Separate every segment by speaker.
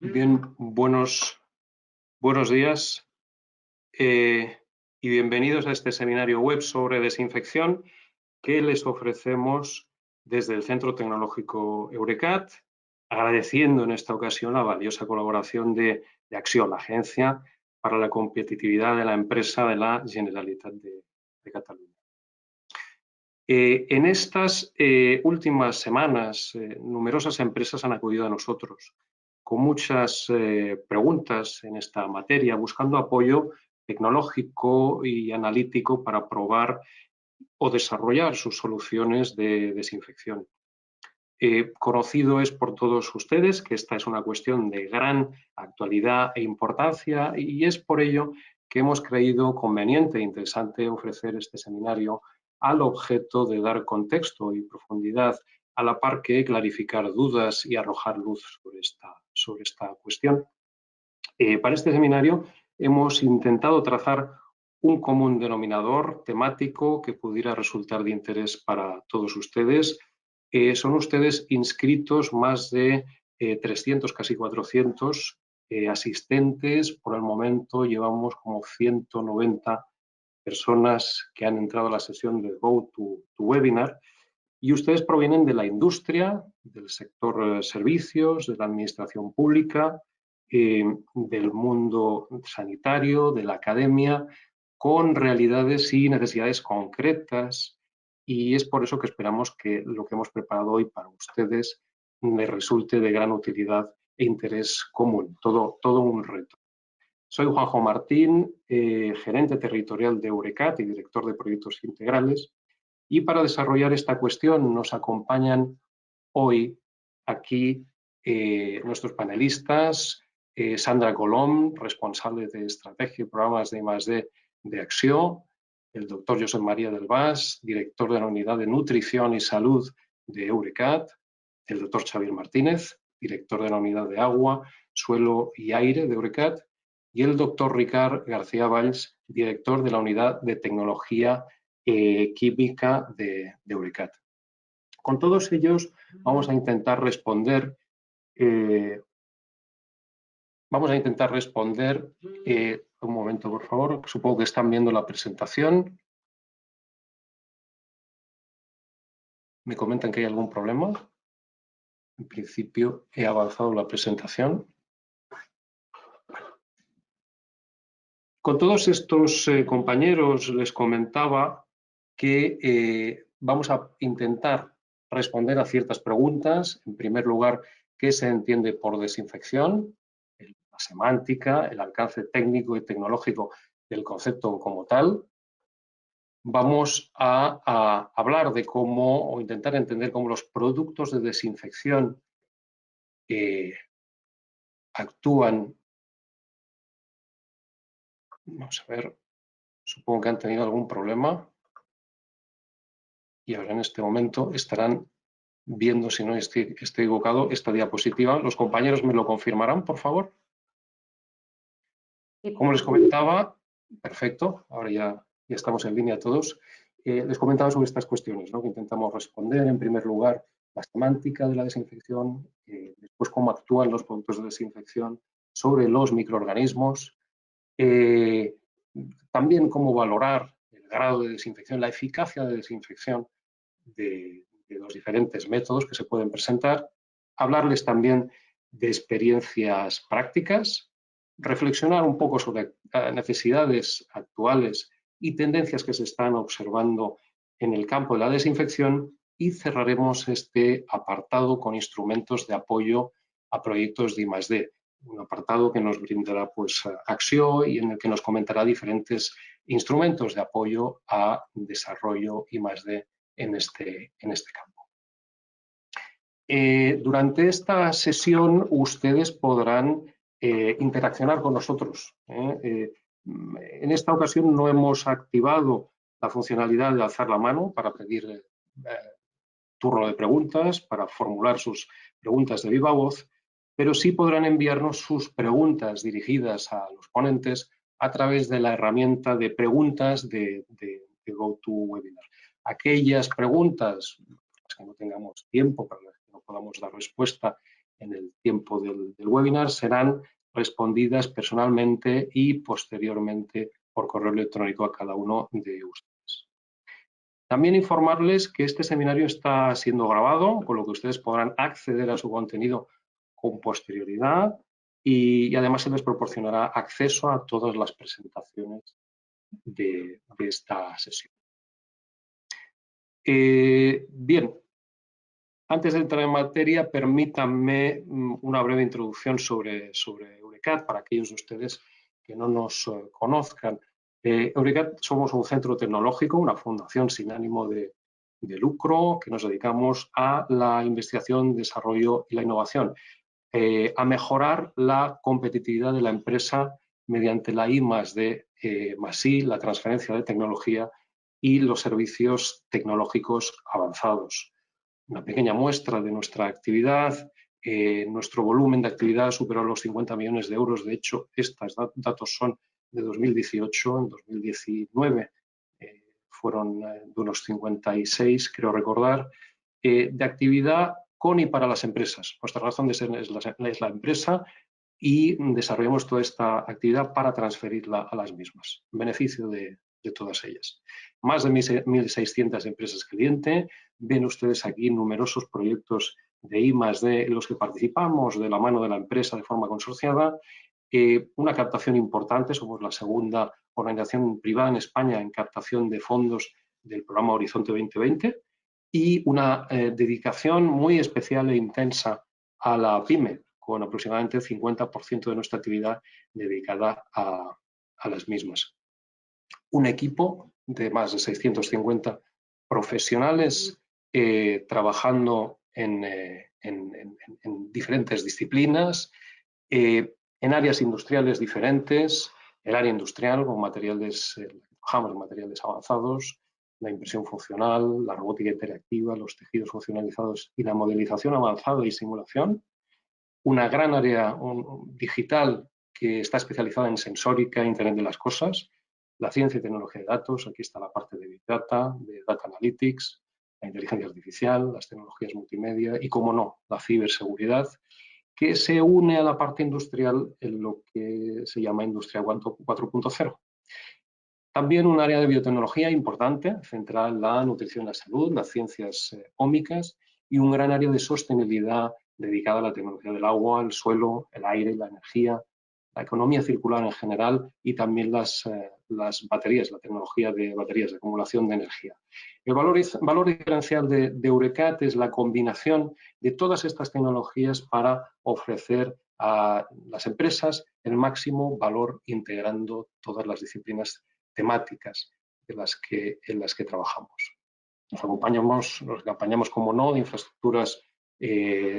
Speaker 1: Bien, buenos días y bienvenidos a este seminario web sobre desinfección que les ofrecemos desde el Centro Tecnológico Eurecat, agradeciendo en esta ocasión la valiosa colaboración de Acció, la Agencia para la Competitividad de la Empresa de la Generalitat de Cataluña. En estas últimas semanas, numerosas empresas han acudido a nosotros con muchas preguntas en esta materia, buscando apoyo tecnológico y analítico para probar o desarrollar sus soluciones de desinfección. Conocido es por todos ustedes que esta es una cuestión de gran actualidad e importancia y es por ello que hemos creído conveniente e interesante ofrecer este seminario al objeto de dar contexto y profundidad a la par que clarificar dudas y arrojar luz sobre esta cuestión. Para este seminario hemos intentado trazar un común denominador temático que pudiera resultar de interés para todos ustedes. Son ustedes inscritos más de 300, casi 400 asistentes. Por el momento llevamos como 190 personas que han entrado a la sesión de GoToWebinar y ustedes provienen de la industria, del sector servicios, de la administración pública, del mundo sanitario, de la academia, con realidades y necesidades concretas, y es por eso que esperamos que lo que hemos preparado hoy para ustedes les resulte de gran utilidad e interés común, todo un reto. Soy Juanjo Martín, gerente territorial de Eurecat y director de proyectos integrales, y para desarrollar esta cuestión nos acompañan hoy aquí nuestros panelistas, Sandra Colom, responsable de estrategia y programas de I+D de Acció, el doctor Josep María del Bas, director de la unidad de nutrición y salud de Eurecat, el doctor Xavier Martínez, director de la unidad de agua, suelo y aire de Eurecat, y el doctor Ricard García Valls, director de la unidad de tecnología química de Eurecat. Con todos ellos vamos a intentar responder un momento, por favor, supongo que están viendo la presentación. ¿Me comentan que hay algún problema? En principio he avanzado la presentación. Con todos estos compañeros les comentaba que vamos a intentar responder a ciertas preguntas. En primer lugar, ¿qué se entiende por desinfección? La semántica, el alcance técnico y tecnológico del concepto como tal. Vamos a hablar de cómo, o intentar entender cómo los productos de desinfección actúan. Vamos a ver, supongo que han tenido algún problema y ahora en este momento estarán viendo, si no estoy equivocado, esta diapositiva. ¿Los compañeros me lo confirmarán, por favor? Como les comentaba, perfecto, ahora ya estamos en línea todos. Les comentaba sobre estas cuestiones, ¿no?, que intentamos responder. En primer lugar, la semántica de la desinfección, después cómo actúan los productos de desinfección sobre los microorganismos, también cómo valorar el grado de desinfección, la eficacia de desinfección de los diferentes métodos que se pueden presentar, hablarles también de experiencias prácticas, reflexionar un poco sobre necesidades actuales y tendencias que se están observando en el campo de la desinfección y cerraremos este apartado con instrumentos de apoyo a proyectos de I+D, un apartado que nos brindará Acció y en el que nos comentará diferentes instrumentos de apoyo a desarrollo I+D en este campo. Durante esta sesión ustedes podrán interaccionar con nosotros. En esta ocasión no hemos activado la funcionalidad de alzar la mano para pedir turno de preguntas, para formular sus preguntas de viva voz, pero sí podrán enviarnos sus preguntas dirigidas a los ponentes a través de la herramienta de preguntas de GoToWebinar. Aquellas preguntas que no tengamos tiempo, para las que no podamos dar respuesta en el tiempo del webinar serán respondidas personalmente y posteriormente por correo electrónico a cada uno de ustedes. También informarles que este seminario está siendo grabado, con lo que ustedes podrán acceder a su contenido con posterioridad y además se les proporcionará acceso a todas las presentaciones de esta sesión. Bien, antes de entrar en materia, permítanme una breve introducción sobre Eurecat para aquellos de ustedes que no nos conozcan. Eurecat somos un centro tecnológico, una fundación sin ánimo de lucro, que nos dedicamos a la investigación, desarrollo y la innovación, a mejorar la competitividad de la empresa mediante la I+D+I, la transferencia de tecnología y los servicios tecnológicos avanzados. Una pequeña muestra de nuestra actividad. Nuestro volumen de actividad superó los 50 millones de euros. De hecho, estos datos son de 2018. En 2019 fueron de unos 56, creo recordar, de actividad con y para las empresas. Nuestra razón de ser es la empresa y desarrollamos toda esta actividad para transferirla a las mismas, en beneficio de todas ellas. Más de 1.600 empresas cliente. Ven ustedes aquí numerosos proyectos de I+D en los que participamos de la mano de la empresa de forma consorciada. Una captación importante, somos la segunda organización privada en España en captación de fondos del programa Horizonte 2020 y una dedicación muy especial e intensa a la PYME, con aproximadamente el 50% de nuestra actividad dedicada a las mismas. Un equipo de más de 650 profesionales trabajando en diferentes disciplinas, en áreas industriales diferentes, el área industrial con materiales, trabajamos en materiales avanzados, la impresión funcional, la robótica interactiva, los tejidos funcionalizados y la modelización avanzada y simulación. Una gran área digital que está especializada en sensórica, Internet de las cosas, la ciencia y tecnología de datos, aquí está la parte de Big Data, de Data Analytics, la inteligencia artificial, las tecnologías multimedia y, como no, la ciberseguridad, que se une a la parte industrial en lo que se llama Industria 4.0. También un área de biotecnología importante, centrada en la nutrición y la salud, las ciencias ómicas y un gran área de sostenibilidad dedicada a la tecnología del agua, el suelo, el aire, la energía, la economía circular en general y también las baterías, la tecnología de baterías de acumulación de energía. El valor diferencial de Eurecat es la combinación de todas estas tecnologías para ofrecer a las empresas el máximo valor integrando todas las disciplinas temáticas en las que trabajamos. Nos acompañamos, como no, de infraestructuras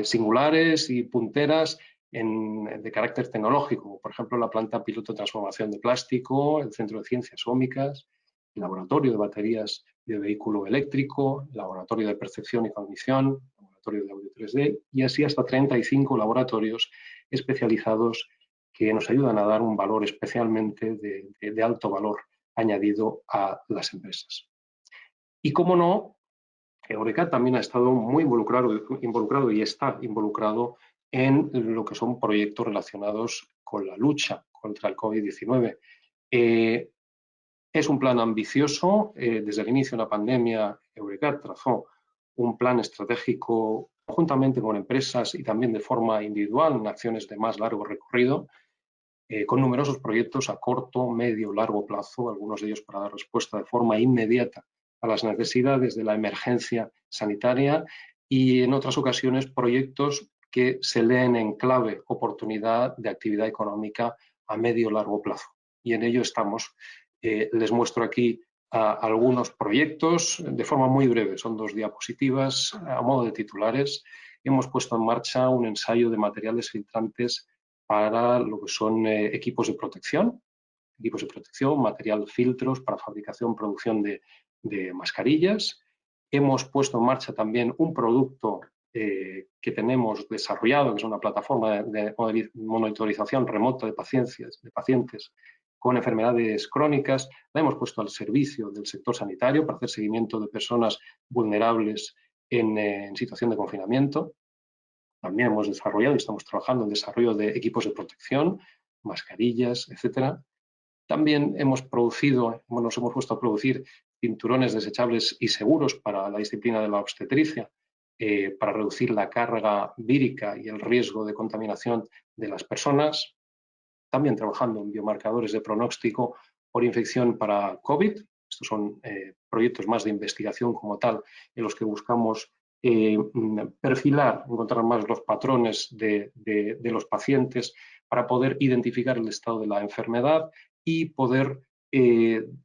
Speaker 1: singulares y punteras de carácter tecnológico, por ejemplo, la planta piloto de transformación de plástico, el Centro de Ciencias Ómicas, el Laboratorio de Baterías de Vehículo Eléctrico, el Laboratorio de Percepción y Cognición, el Laboratorio de Audio 3D y así hasta 35 laboratorios especializados que nos ayudan a dar un valor especialmente de alto valor añadido a las empresas. Y, como no, Eurecat también ha estado muy involucrado y está involucrado en lo que son proyectos relacionados con la lucha contra el COVID-19. Es un plan ambicioso. Desde el inicio de la pandemia, Eurecat trazó un plan estratégico conjuntamente con empresas y también de forma individual en acciones de más largo recorrido, con numerosos proyectos a corto, medio, largo plazo, algunos de ellos para dar respuesta de forma inmediata a las necesidades de la emergencia sanitaria y, en otras ocasiones, proyectos que se leen en clave oportunidad de actividad económica a medio o largo plazo. Y en ello estamos. Les muestro aquí algunos proyectos de forma muy breve. Son 2 diapositivas a modo de titulares. Hemos puesto en marcha un ensayo de materiales filtrantes para lo que son equipos de protección, material filtros para fabricación, producción de mascarillas. Hemos puesto en marcha también un producto que tenemos desarrollado, que es una plataforma de monitorización remota de pacientes con enfermedades crónicas. La hemos puesto al servicio del sector sanitario para hacer seguimiento de personas vulnerables en situación de confinamiento. también hemos desarrollado y estamos trabajando en desarrollo de equipos de protección, mascarillas, etcétera. También nos hemos puesto a producir cinturones desechables y seguros para la disciplina de la obstetricia, para reducir la carga vírica y el riesgo de contaminación de las personas. También trabajando en biomarcadores de pronóstico por infección para COVID. Estos son proyectos más de investigación como tal, en los que buscamos perfilar, encontrar más los patrones de los pacientes para poder identificar el estado de la enfermedad y poder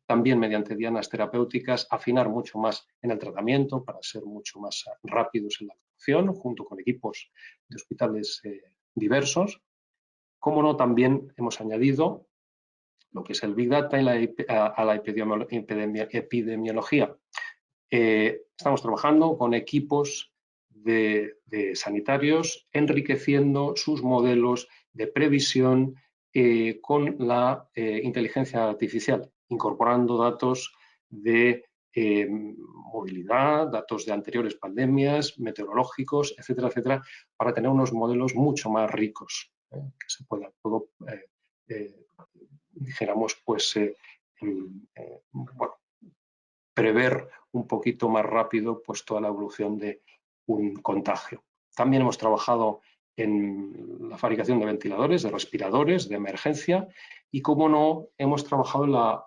Speaker 1: también mediante dianas terapéuticas afinar mucho más en el tratamiento para ser mucho más rápidos en la actuación, junto con equipos de hospitales diversos. Como no, también hemos añadido lo que es el Big Data a la epidemiología. Estamos trabajando con equipos de sanitarios, enriqueciendo sus modelos de previsión con la inteligencia artificial, incorporando datos de movilidad, datos de anteriores pandemias, meteorológicos, etcétera, etcétera, para tener unos modelos mucho más ricos, que se pueda todo, dijéramos, pues, bueno, prever un poquito más rápido pues, toda la evolución de un contagio. También hemos trabajado en la fabricación de ventiladores, de respiradores, de emergencia y, como no, hemos trabajado en la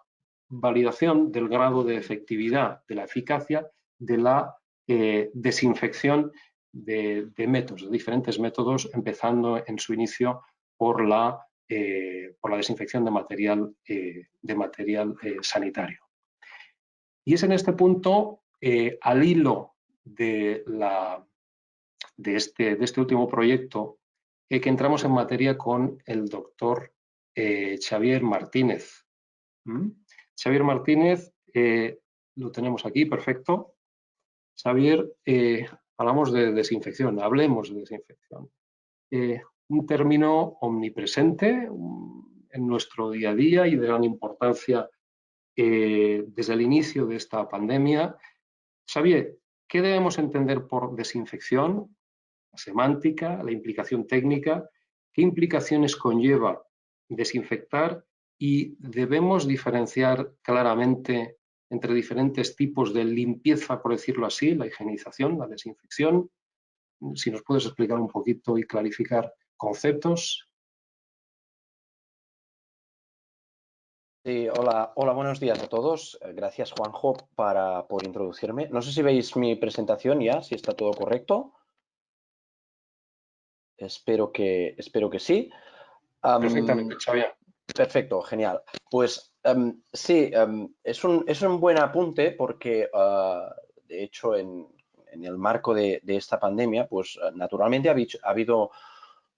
Speaker 1: validación del grado de efectividad, de la eficacia de la desinfección de métodos, de diferentes métodos, empezando en su inicio por la desinfección de material sanitario. Y es en este punto, al hilo de este último proyecto, que entramos en materia con el doctor Xavier Martínez. Xavier Martínez, lo tenemos aquí, perfecto. Xavier, hablamos de desinfección, hablemos de desinfección. Un término omnipresente en nuestro día a día y de gran importancia desde el inicio de esta pandemia. Xavier, ¿qué debemos entender por desinfección? La semántica, la implicación técnica, ¿qué implicaciones conlleva desinfectar? Y debemos diferenciar claramente entre diferentes tipos de limpieza, por decirlo así, la higienización, la desinfección. Si nos puedes explicar un poquito y clarificar conceptos.
Speaker 2: Sí, hola, buenos días a todos. Gracias, Juanjo, por introducirme. No sé si veis mi presentación ya, si está todo correcto. Espero que sí.
Speaker 1: Perfectamente, Xavier.
Speaker 2: Perfecto, genial. Pues sí, es un buen apunte porque, de hecho, en el marco de esta pandemia, pues naturalmente ha habido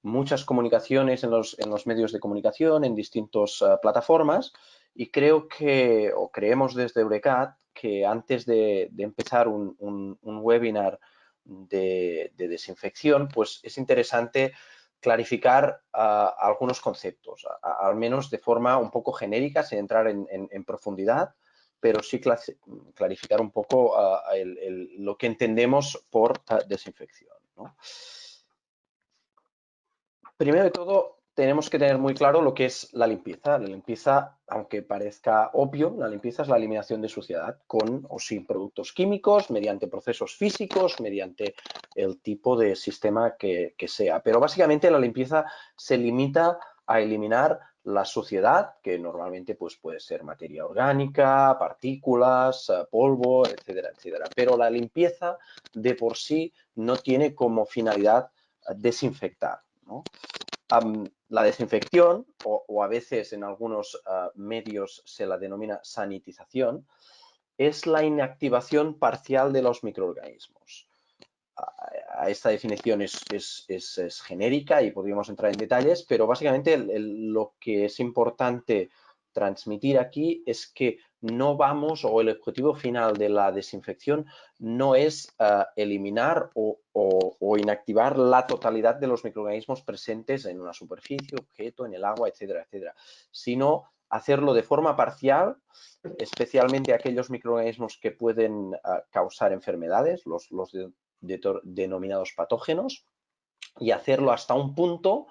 Speaker 2: muchas comunicaciones en los medios de comunicación, en distintas plataformas, y creemos desde Eurecat que antes de empezar un webinar de desinfección, pues es interesante clarificar algunos conceptos, al menos de forma un poco genérica, sin entrar en profundidad, pero sí clarificar un poco lo que entendemos por desinfección, ¿no? Primero de todo, tenemos que tener muy claro lo que es la limpieza. La limpieza, aunque parezca obvio, la limpieza es la eliminación de suciedad con o sin productos químicos, mediante procesos físicos, mediante el tipo de sistema que sea. Pero básicamente la limpieza se limita a eliminar la suciedad, que normalmente pues, puede ser materia orgánica, partículas, polvo, etcétera, etcétera. Pero la limpieza de por sí no tiene como finalidad desinfectar, ¿no? La desinfección, o a veces en algunos medios se la denomina sanitización, es la inactivación parcial de los microorganismos. Esta definición es genérica y podríamos entrar en detalles, pero básicamente lo que es importante transmitir aquí es que no vamos, o el objetivo final de la desinfección no es eliminar o inactivar la totalidad de los microorganismos presentes en una superficie, objeto, en el agua, etcétera, etcétera, sino hacerlo de forma parcial, especialmente aquellos microorganismos que pueden causar enfermedades, los denominados patógenos, y hacerlo hasta un punto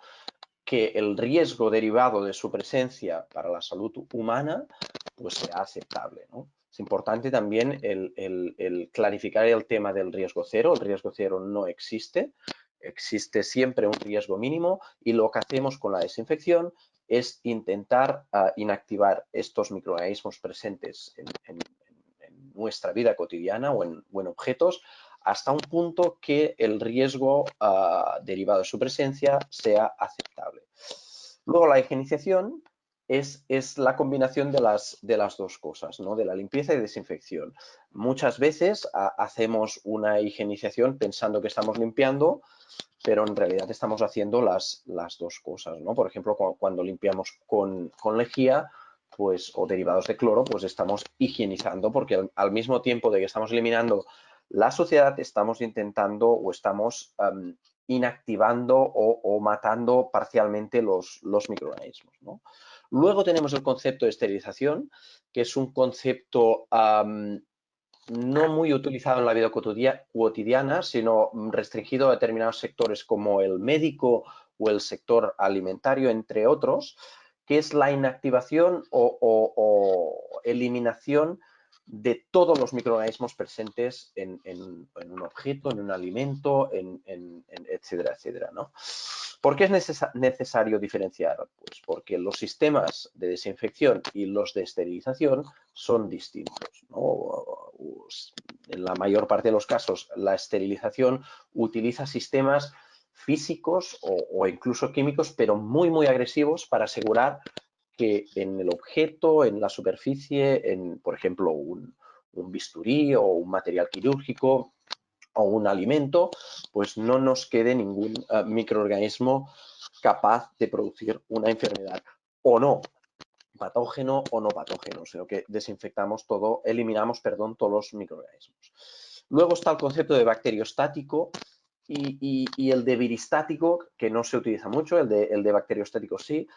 Speaker 2: que el riesgo derivado de su presencia para la salud humana pues sea aceptable, ¿no? Es importante también el clarificar el tema del riesgo cero. El riesgo cero no existe, existe siempre un riesgo mínimo y lo que hacemos con la desinfección es intentar inactivar estos microorganismos presentes en nuestra vida cotidiana o en objetos hasta un punto que el riesgo derivado de su presencia sea aceptable. Luego la higienización es la combinación de las dos cosas, ¿no? De la limpieza y desinfección. Muchas veces hacemos una higienización pensando que estamos limpiando, pero en realidad estamos haciendo las dos cosas, ¿no? Por ejemplo, cuando limpiamos con lejía, pues, o derivados de cloro, pues estamos higienizando, porque al mismo tiempo de que estamos eliminando la suciedad, estamos intentando o estamos inactivando o matando parcialmente los microorganismos, ¿no? Luego tenemos el concepto de esterilización, que es un concepto no muy utilizado en la vida cotidiana, sino restringido a determinados sectores como el médico o el sector alimentario, entre otros, que es la inactivación o eliminación de todos los microorganismos presentes en un objeto, en un alimento, etcétera, etcétera, ¿no? ¿Por qué es necesario diferenciar? Pues porque los sistemas de desinfección y los de esterilización son distintos, ¿no? En la mayor parte de los casos, la esterilización utiliza sistemas físicos o incluso químicos, pero muy, muy agresivos para asegurar que en el objeto, en la superficie, por ejemplo, un bisturí o un material quirúrgico o un alimento, pues no nos quede ningún microorganismo capaz de producir una enfermedad o no, patógeno o no patógeno, sino que desinfectamos todo, eliminamos, perdón, todos los microorganismos. Luego está el concepto de bacteriostático y el de viristático, que no se utiliza mucho, el de bacteriostático sí,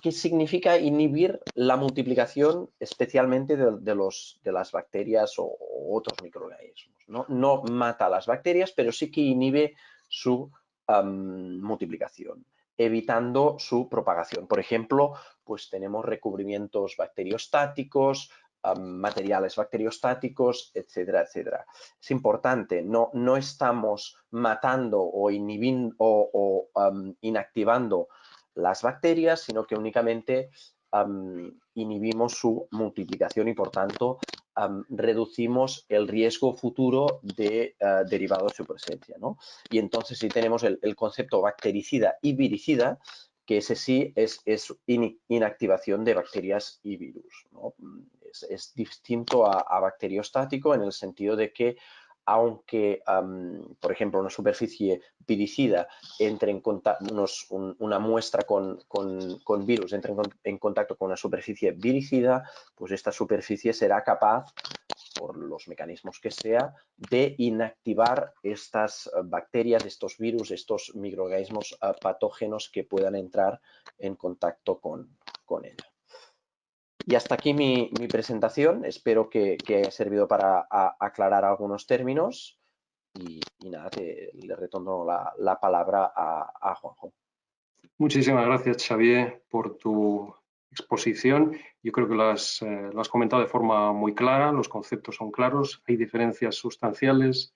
Speaker 2: que significa inhibir la multiplicación especialmente de las bacterias o otros microorganismos, ¿no? No mata a las bacterias, pero sí que inhibe su multiplicación, evitando su propagación. Por ejemplo, pues tenemos recubrimientos bacteriostáticos, materiales bacteriostáticos, etcétera, etcétera. Es importante, no estamos matando o inhibiendo o inactivando las bacterias, sino que únicamente inhibimos su multiplicación y, por tanto, reducimos el riesgo futuro de derivado de su presencia, ¿no? Y entonces sí tenemos el concepto bactericida y viricida, que ese sí es inactivación de bacterias y virus, ¿no? Es distinto a bacteriostático en el sentido de que aunque, por ejemplo, una superficie viricida entre en contacto, una muestra con virus entre en contacto con una superficie viricida, pues esta superficie será capaz, por los mecanismos que sea, de inactivar estas bacterias, estos virus, estos microorganismos patógenos que puedan entrar en contacto con ella. Y hasta aquí mi presentación. Espero que haya servido para aclarar algunos términos. Y nada, le retorno la palabra a Juanjo.
Speaker 1: Muchísimas gracias, Xavier, por tu exposición. Yo creo que lo has comentado de forma muy clara, los conceptos son claros, hay diferencias sustanciales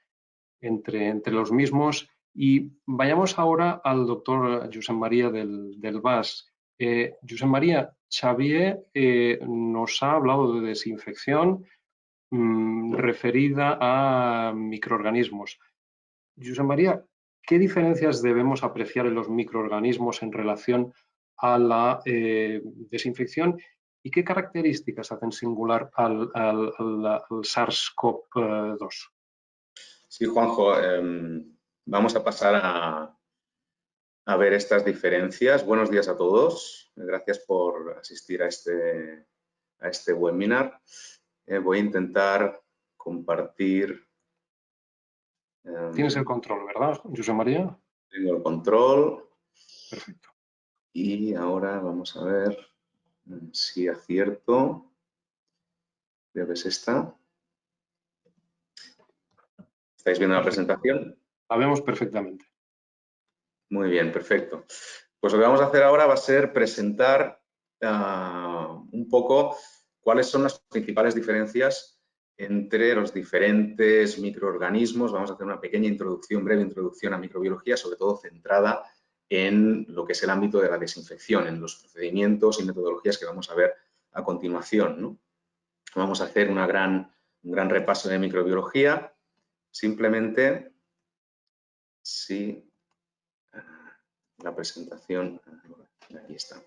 Speaker 1: entre los mismos. Y vayamos ahora al doctor Josep María del Bas. Josep María, Xavier nos ha hablado de desinfección referida a microorganismos. Josep María, ¿qué diferencias debemos apreciar en los microorganismos en relación a la desinfección y qué características hacen singular al SARS-CoV-2?
Speaker 3: Sí, Juanjo, vamos a pasar a ver estas diferencias. Buenos días a todos. Gracias por asistir a este webinar. Voy a intentar compartir.
Speaker 1: Tienes el control, ¿verdad, Josep María?
Speaker 3: Tengo el control.
Speaker 1: Perfecto.
Speaker 3: Y ahora vamos a ver si acierto. Creo que es esta. ¿Estáis viendo la presentación?
Speaker 1: La vemos perfectamente.
Speaker 3: Muy bien, perfecto. Pues lo que vamos a hacer ahora va a ser presentar un poco cuáles son las principales diferencias entre los diferentes microorganismos. Vamos a hacer una pequeña introducción, breve introducción a microbiología, sobre todo centrada en lo que es el ámbito de la desinfección, en los procedimientos y metodologías que vamos a ver a continuación, ¿no? Vamos a hacer un gran repaso de microbiología. Simplemente, si la presentación, aquí está.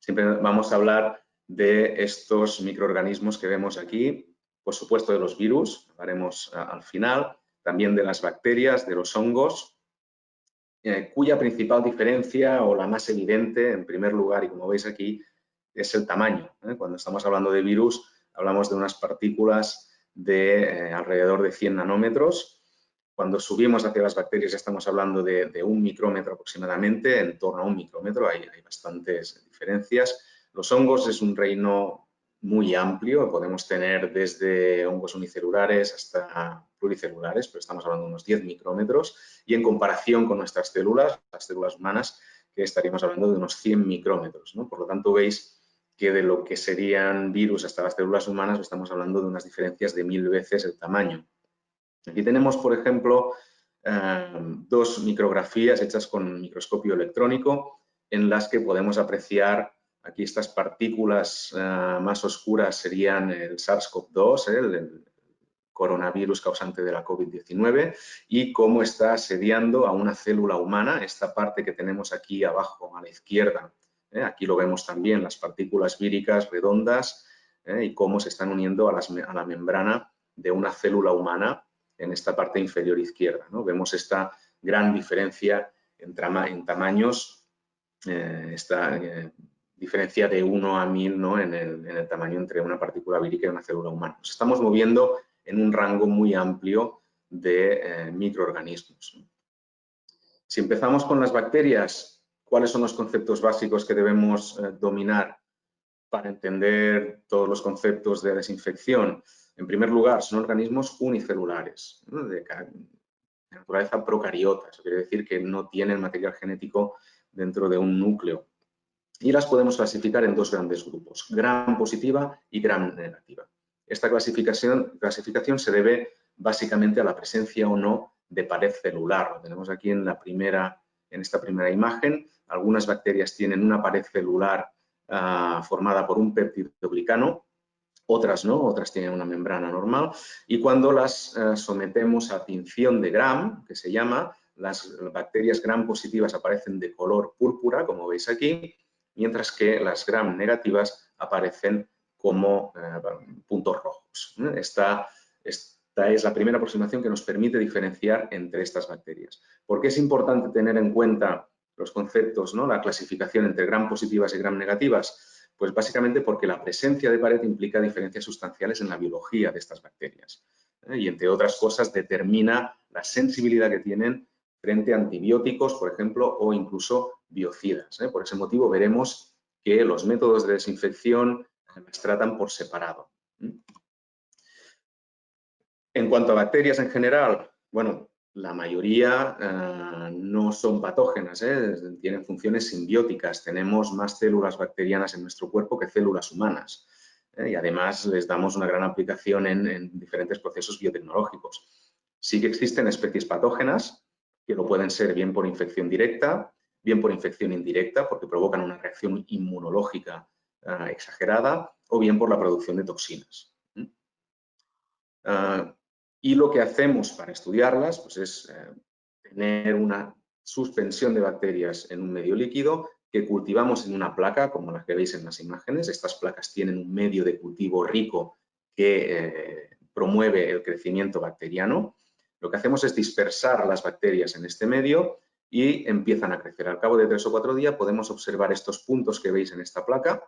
Speaker 3: Siempre vamos a hablar de estos microorganismos que vemos aquí, por supuesto de los virus, hablaremos al final, también de las bacterias, de los hongos, cuya principal diferencia o la más evidente, en primer lugar, y como veis aquí, es el tamaño. Cuando estamos hablando de virus, hablamos de unas partículas de alrededor de 100 nanómetros. Cuando subimos hacia las bacterias ya estamos hablando de 1 micrómetro aproximadamente, en torno a 1 micrómetro, hay bastantes diferencias. Los hongos es un reino muy amplio, podemos tener desde hongos unicelulares hasta pluricelulares, pero estamos hablando de unos 10 micrómetros, y en comparación con nuestras células, las células humanas, que estaríamos hablando de unos 100 micrómetros, ¿no? Por lo tanto, veis que de lo que serían virus hasta las células humanas estamos hablando de unas diferencias de 1000 veces el tamaño. Aquí tenemos, por ejemplo, dos micrografías hechas con microscopio electrónico en las que podemos apreciar aquí estas partículas más oscuras serían el SARS-CoV-2, el coronavirus causante de la COVID-19, y cómo está asediando a una célula humana, esta parte que tenemos aquí abajo a la izquierda. Aquí lo vemos también, las partículas víricas redondas y cómo se están uniendo a la membrana de una célula humana en esta parte inferior izquierda, ¿no? Vemos esta gran diferencia en tamaños, esta diferencia de 1 a 1000, ¿no? en el tamaño entre una partícula vírica y una célula humana. Nos estamos moviendo en un rango muy amplio de microorganismos. Si empezamos con las bacterias, ¿cuáles son los conceptos básicos que debemos dominar para entender todos los conceptos de desinfección? En primer lugar, son organismos unicelulares, ¿no? de naturaleza procariota, eso quiere decir que no tienen material genético dentro de un núcleo. Y las podemos clasificar en dos grandes grupos, gram positiva y gram negativa. Esta clasificación se debe básicamente a la presencia o no de pared celular. Lo tenemos aquí en esta primera imagen. Algunas bacterias tienen una pared celular formada por un peptidoglicano, otras no, otras tienen una membrana normal, y cuando las sometemos a tinción de Gram, que se llama, las bacterias Gram positivas aparecen de color púrpura, como veis aquí, mientras que las Gram negativas aparecen como puntos rojos. Esta es la primera aproximación que nos permite diferenciar entre estas bacterias. ¿Por qué es importante tener en cuenta los conceptos, ¿no? La clasificación entre Gram positivas y Gram negativas? Pues básicamente porque la presencia de pared implica diferencias sustanciales en la biología de estas bacterias y, entre otras cosas, determina la sensibilidad que tienen frente a antibióticos, por ejemplo, o incluso biocidas. Por ese motivo veremos que los métodos de desinfección las tratan por separado. En cuanto a bacterias en general, bueno, la mayoría no son patógenas, tienen funciones simbióticas. Tenemos más células bacterianas en nuestro cuerpo que células humanas. Y además les damos una gran aplicación en diferentes procesos biotecnológicos. Sí que existen especies patógenas que lo pueden ser bien por infección directa, bien por infección indirecta, porque provocan una reacción inmunológica exagerada, o bien por la producción de toxinas. Y lo que hacemos para estudiarlas pues es tener una suspensión de bacterias en un medio líquido que cultivamos en una placa, como la que veis en las imágenes. Estas placas tienen un medio de cultivo rico que promueve el crecimiento bacteriano. Lo que hacemos es dispersar las bacterias en este medio y empiezan a crecer. Al cabo de 3 o 4 días podemos observar estos puntos que veis en esta placa.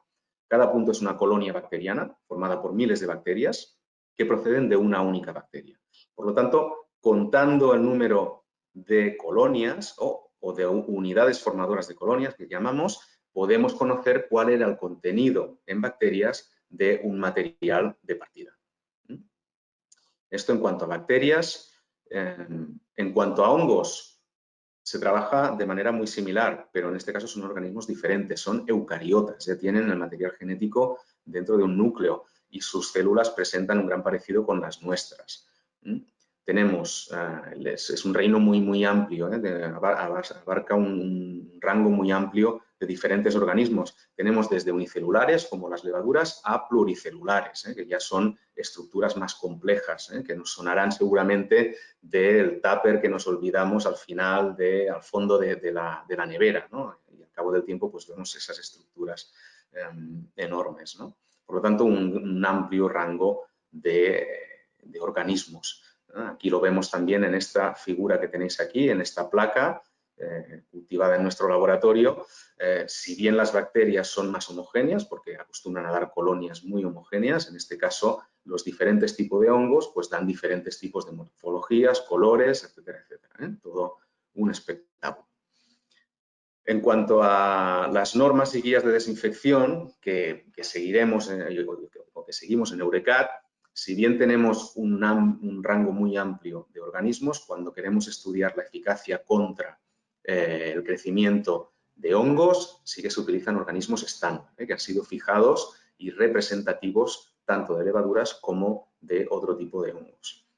Speaker 3: Cada punto es una colonia bacteriana formada por miles de bacterias que proceden de una única bacteria. Por lo tanto, contando el número de colonias o de unidades formadoras de colonias que llamamos, podemos conocer cuál era el contenido en bacterias de un material de partida. Esto en cuanto a bacterias. En cuanto a hongos, se trabaja de manera muy similar, pero en este caso son organismos diferentes, son eucariotas, ya tienen el material genético dentro de un núcleo y sus células presentan un gran parecido con las nuestras. Tenemos, es un reino muy amplio, abarca un rango muy amplio de diferentes organismos. Tenemos desde unicelulares, como las levaduras, a pluricelulares, que ya son estructuras más complejas, que nos sonarán seguramente del tupper que nos olvidamos al final, al fondo de la nevera, ¿no? Y al cabo del tiempo pues vemos esas estructuras enormes, ¿no? Por lo tanto, un amplio rango de organismos. Aquí lo vemos también en esta figura que tenéis aquí, en esta placa cultivada en nuestro laboratorio. Si bien las bacterias son más homogéneas, porque acostumbran a dar colonias muy homogéneas, en este caso los diferentes tipos de hongos pues dan diferentes tipos de morfologías, colores, etcétera, etcétera. Todo un espectáculo. En cuanto a las normas y guías de desinfección que seguimos en Eurecat, si bien tenemos un rango muy amplio de organismos, cuando queremos estudiar la eficacia contra el crecimiento de hongos, sí que se utilizan organismos estándar, que han sido fijados y representativos tanto de levaduras como de otro tipo de hongos.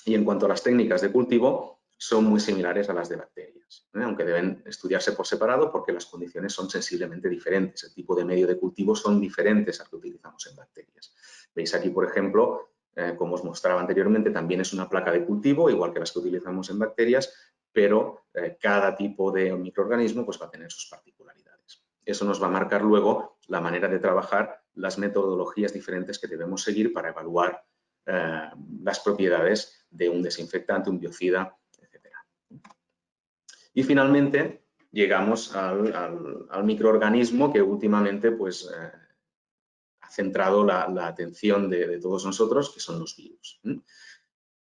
Speaker 3: Y en cuanto a las técnicas de cultivo, son muy similares a las de bacterias, aunque deben estudiarse por separado porque las condiciones son sensiblemente diferentes. El tipo de medio de cultivo son diferentes al que utilizamos en bacterias. Veis aquí, por ejemplo, como os mostraba anteriormente, también es una placa de cultivo, igual que las que utilizamos en bacterias, pero cada tipo de microorganismo pues, va a tener sus particularidades. Eso nos va a marcar luego la manera de trabajar, las metodologías diferentes que debemos seguir para evaluar las propiedades de un desinfectante, un biocida, etc. Y finalmente llegamos al microorganismo que últimamente pues, ha centrado la atención de todos nosotros, que son los virus.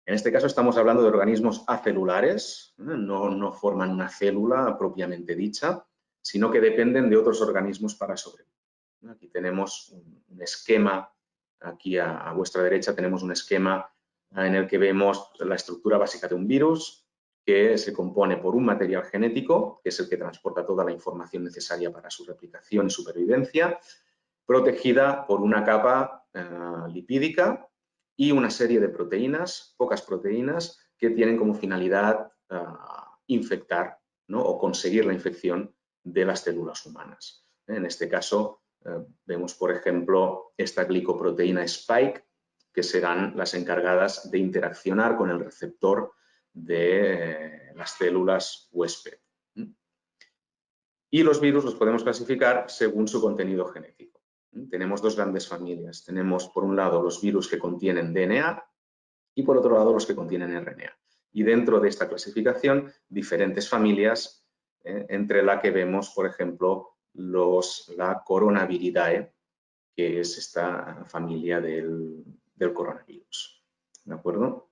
Speaker 3: En este caso estamos hablando de organismos acelulares, no forman una célula propiamente dicha, sino que dependen de otros organismos para sobrevivir. Aquí tenemos un esquema, aquí a vuestra derecha tenemos un esquema en el que vemos la estructura básica de un virus que se compone por un material genético, que es el que transporta toda la información necesaria para su replicación y supervivencia, protegida por una capa lipídica y una serie de proteínas, pocas proteínas, que tienen como finalidad infectar, ¿no? O conseguir la infección de las células humanas. En este caso, vemos, por ejemplo, esta glicoproteína spike, que serán las encargadas de interaccionar con el receptor de las células huésped. Y los virus los podemos clasificar según su contenido genético. Tenemos dos grandes familias. Tenemos, por un lado, los virus que contienen DNA y, por otro lado, los que contienen RNA. Y dentro de esta clasificación, diferentes familias, entre la que vemos, por ejemplo, la Coronaviridae, que es esta familia del coronavirus. ¿De acuerdo?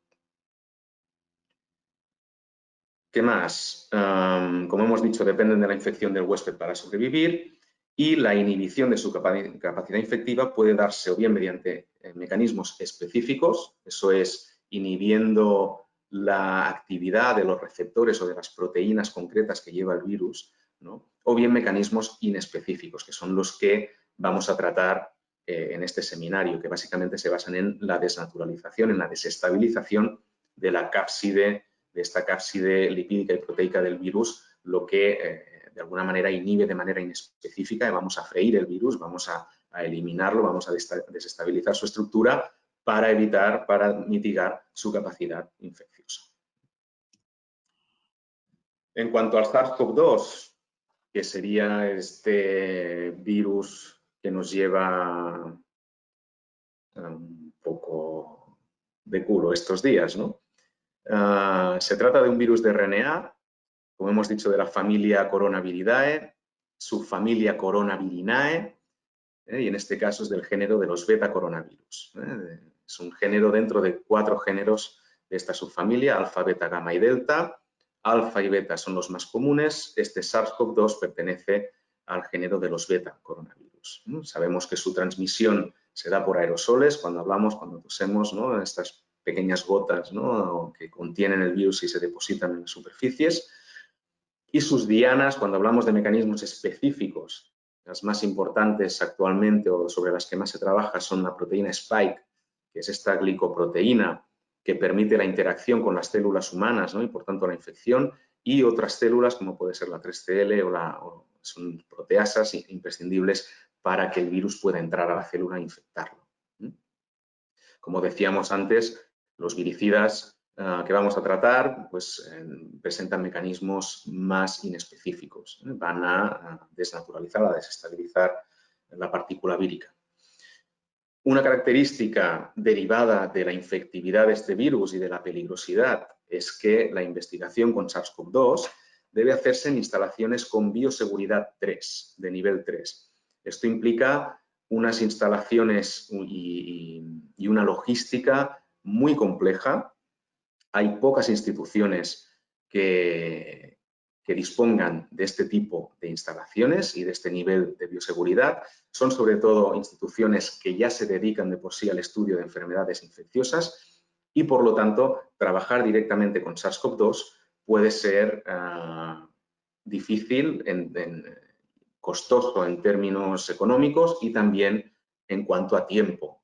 Speaker 3: ¿Qué más? Como hemos dicho, dependen de la infección del huésped para sobrevivir y la inhibición de su capacidad infectiva puede darse o bien mediante mecanismos específicos, eso es, inhibiendo la actividad de los receptores o de las proteínas concretas que lleva el virus, ¿no? O bien mecanismos inespecíficos, que son los que vamos a tratar en este seminario, que básicamente se basan en la desnaturalización, en la desestabilización de la cápside, de esta cápside lipídica y proteica del virus, lo que de alguna manera inhibe de manera inespecífica, y vamos a freír el virus, vamos a eliminarlo, vamos a desestabilizar su estructura para mitigar su capacidad infecciosa. En cuanto al SARS-CoV-2, que sería este virus que nos lleva un poco de culo estos días, ¿no? Se trata de un virus de RNA, como hemos dicho, de la familia Coronaviridae, subfamilia Coronavirinae, y en este caso es del género de los beta-coronavirus. Es un género dentro de 4 géneros de esta subfamilia, alfa, beta, gamma y delta. Alfa y beta son los más comunes. Este SARS-CoV-2 pertenece al género de los beta-coronavirus. Sabemos que su transmisión se da por aerosoles, cuando hablamos, cuando tosemos, ¿no? Estas pequeñas gotas, ¿no? Que contienen el virus y se depositan en las superficies. Y sus dianas, cuando hablamos de mecanismos específicos, las más importantes actualmente o sobre las que más se trabaja son la proteína Spike, que es esta glicoproteína que permite la interacción con las células humanas, ¿no? Y por tanto la infección, y otras células como puede ser la 3CL o son proteasas imprescindibles para que el virus pueda entrar a la célula e infectarlo. Como decíamos antes, los viricidas que vamos a tratar pues, presentan mecanismos más inespecíficos. Van a desnaturalizar, a desestabilizar la partícula vírica. Una característica derivada de la infectividad de este virus y de la peligrosidad es que la investigación con SARS-CoV-2 debe hacerse en instalaciones con bioseguridad 3, de nivel 3. Esto implica unas instalaciones y una logística muy compleja. Hay pocas instituciones que dispongan de este tipo de instalaciones y de este nivel de bioseguridad. Son sobre todo instituciones que ya se dedican de por sí al estudio de enfermedades infecciosas y, por lo tanto, trabajar directamente con SARS-CoV-2 puede ser difícil, costoso en términos económicos y también en cuanto a tiempo.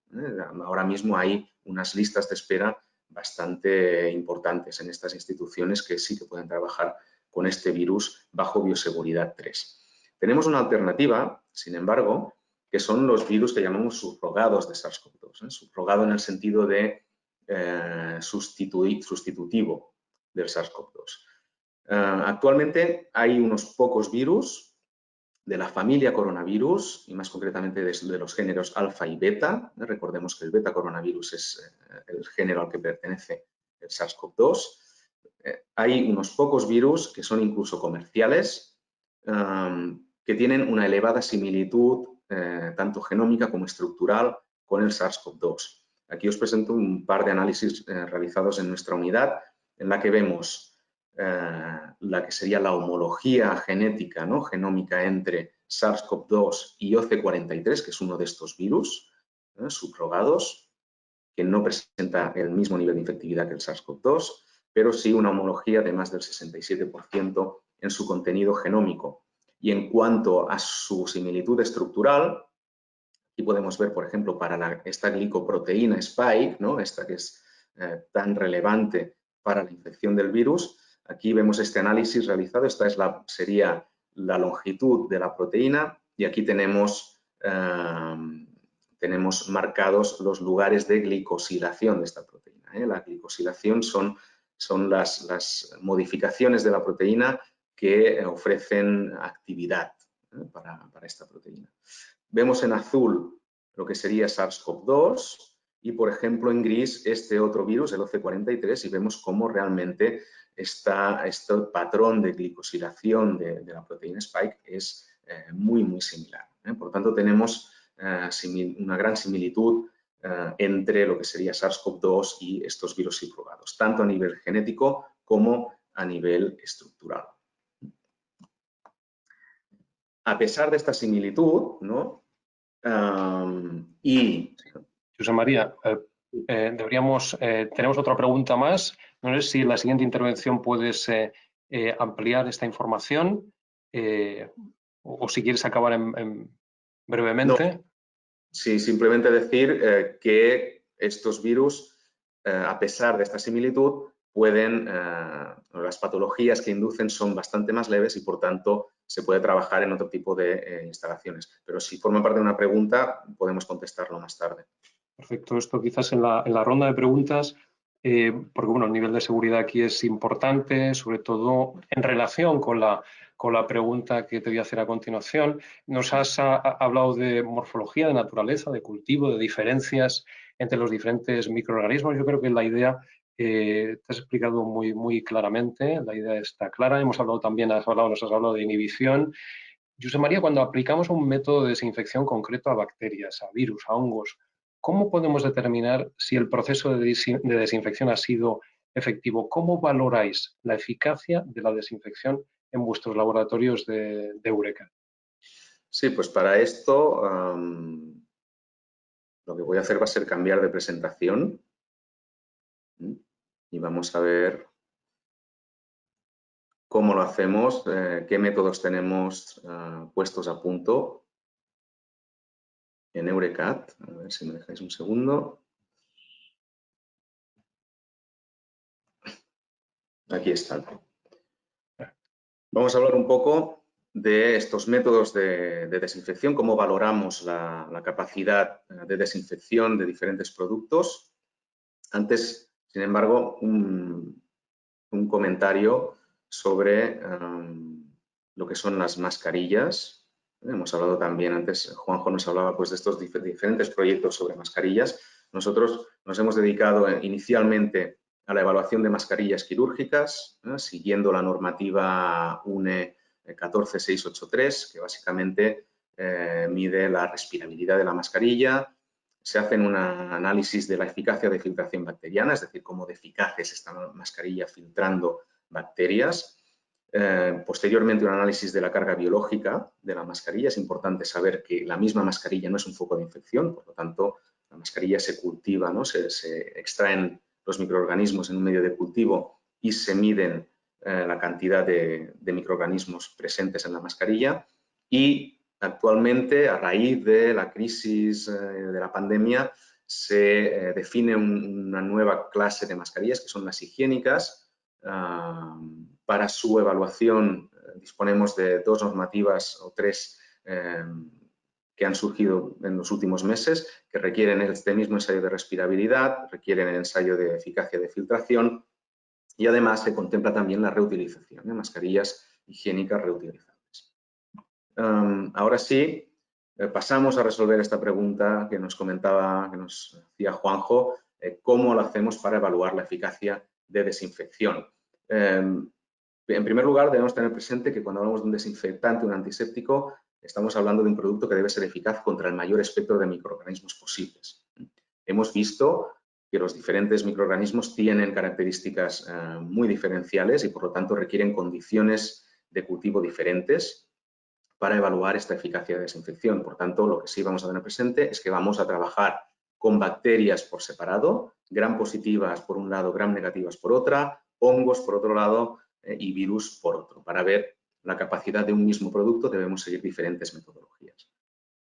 Speaker 3: Ahora mismo hay unas listas de espera bastante importantes en estas instituciones que sí que pueden trabajar con este virus bajo bioseguridad 3. Tenemos una alternativa, sin embargo, que son los virus que llamamos subrogados de SARS-CoV-2. Subrogado en el sentido de sustitutivo del SARS-CoV-2. Actualmente hay unos pocos virus de la familia coronavirus y más concretamente de los géneros alfa y beta. Recordemos que el beta coronavirus es el género al que pertenece el SARS-CoV-2. Hay unos pocos virus que son incluso comerciales que tienen una elevada similitud tanto genómica como estructural con el SARS-CoV-2. Aquí os presento un par de análisis realizados en nuestra unidad en la que vemos la que sería la homología genética, ¿no? Genómica entre SARS-CoV-2 y OC43, que es uno de estos virus subrogados, que no presenta el mismo nivel de infectividad que el SARS-CoV-2, pero sí una homología de más del 67% en su contenido genómico. Y en cuanto a su similitud estructural, aquí podemos ver, por ejemplo, para esta glicoproteína Spike, ¿no? Esta que es tan relevante para la infección del virus. Aquí vemos este análisis realizado. Esta sería la longitud de la proteína y aquí tenemos marcados los lugares de glicosilación de esta proteína. La glicosilación son las modificaciones de la proteína que ofrecen actividad para esta proteína. Vemos en azul lo que sería SARS-CoV-2 y, por ejemplo, en gris este otro virus, el OC43, y vemos cómo realmente este patrón de glicosilación de la proteína Spike es muy, muy similar. Por lo tanto, tenemos una gran similitud entre lo que sería SARS-CoV-2 y estos virus subrogados, tanto a nivel genético como a nivel estructural. A pesar de esta similitud, ¿no?
Speaker 1: José María, tenemos otra pregunta más. No sé si en la siguiente intervención puedes ampliar esta información o si quieres acabar brevemente.
Speaker 3: No. Sí, simplemente decir que estos virus, a pesar de esta similitud, las patologías que inducen son bastante más leves y, por tanto, se puede trabajar en otro tipo de instalaciones. Pero si forma parte de una pregunta, podemos contestarlo más tarde.
Speaker 1: Perfecto. Esto quizás en la ronda de preguntas, porque bueno, el nivel de seguridad aquí es importante, sobre todo en relación con la pregunta que te voy a hacer a continuación. Nos has hablado de morfología, de naturaleza, de cultivo, de diferencias entre los diferentes microorganismos. Yo creo que la idea te has explicado muy, muy claramente, la idea está clara. Nos has hablado de inhibición. José María, cuando aplicamos un método de desinfección concreto a bacterias, a virus, a hongos, ¿cómo podemos determinar si el proceso de desinfección ha sido efectivo? ¿Cómo valoráis la eficacia de la desinfección en vuestros laboratorios de Eureka?
Speaker 3: Sí, pues para esto lo que voy a hacer va a ser cambiar de presentación y vamos a ver cómo lo hacemos, qué métodos tenemos puestos a punto en Eurecat. A ver si me dejáis un segundo. Aquí están. Vamos a hablar un poco de estos métodos de desinfección, cómo valoramos la capacidad de desinfección de diferentes productos. Antes, sin embargo, un comentario sobre lo que son las mascarillas. Hemos hablado también antes, Juanjo nos hablaba pues, de estos diferentes proyectos sobre mascarillas. Nosotros nos hemos dedicado inicialmente a la evaluación de mascarillas quirúrgicas, siguiendo la normativa UNE 14683, que básicamente mide la respirabilidad de la mascarilla. Se hace un análisis de la eficacia de filtración bacteriana, es decir, cómo de eficaz es esta mascarilla filtrando bacterias. Posteriormente, un análisis de la carga biológica de la mascarilla. Es importante saber que la misma mascarilla no es un foco de infección, por lo tanto, la mascarilla se cultiva, ¿no? se extraen los microorganismos en un medio de cultivo y se miden la cantidad de microorganismos presentes en la mascarilla. Y actualmente, a raíz de la crisis de la pandemia, se define una nueva clase de mascarillas que son las higiénicas. Para su evaluación disponemos de 2 normativas o 3 que han surgido en los últimos meses, que requieren este mismo ensayo de respirabilidad, requieren el ensayo de eficacia de filtración y además se contempla también la reutilización de mascarillas higiénicas reutilizables. Ahora sí, pasamos a resolver esta pregunta que nos comentaba, que nos hacía Juanjo, ¿cómo lo hacemos para evaluar la eficacia de desinfección? En primer lugar, debemos tener presente que cuando hablamos de un desinfectante, un antiséptico, estamos hablando de un producto que debe ser eficaz contra el mayor espectro de microorganismos posibles. Hemos visto que los diferentes microorganismos tienen características muy diferenciales y, por lo tanto, requieren condiciones de cultivo diferentes para evaluar esta eficacia de desinfección. Por tanto, lo que sí vamos a tener presente es que vamos a trabajar con bacterias por separado, gram positivas por un lado, gram negativas por otra, hongos por otro lado y virus por otro. Para ver la capacidad de un mismo producto debemos seguir diferentes metodologías.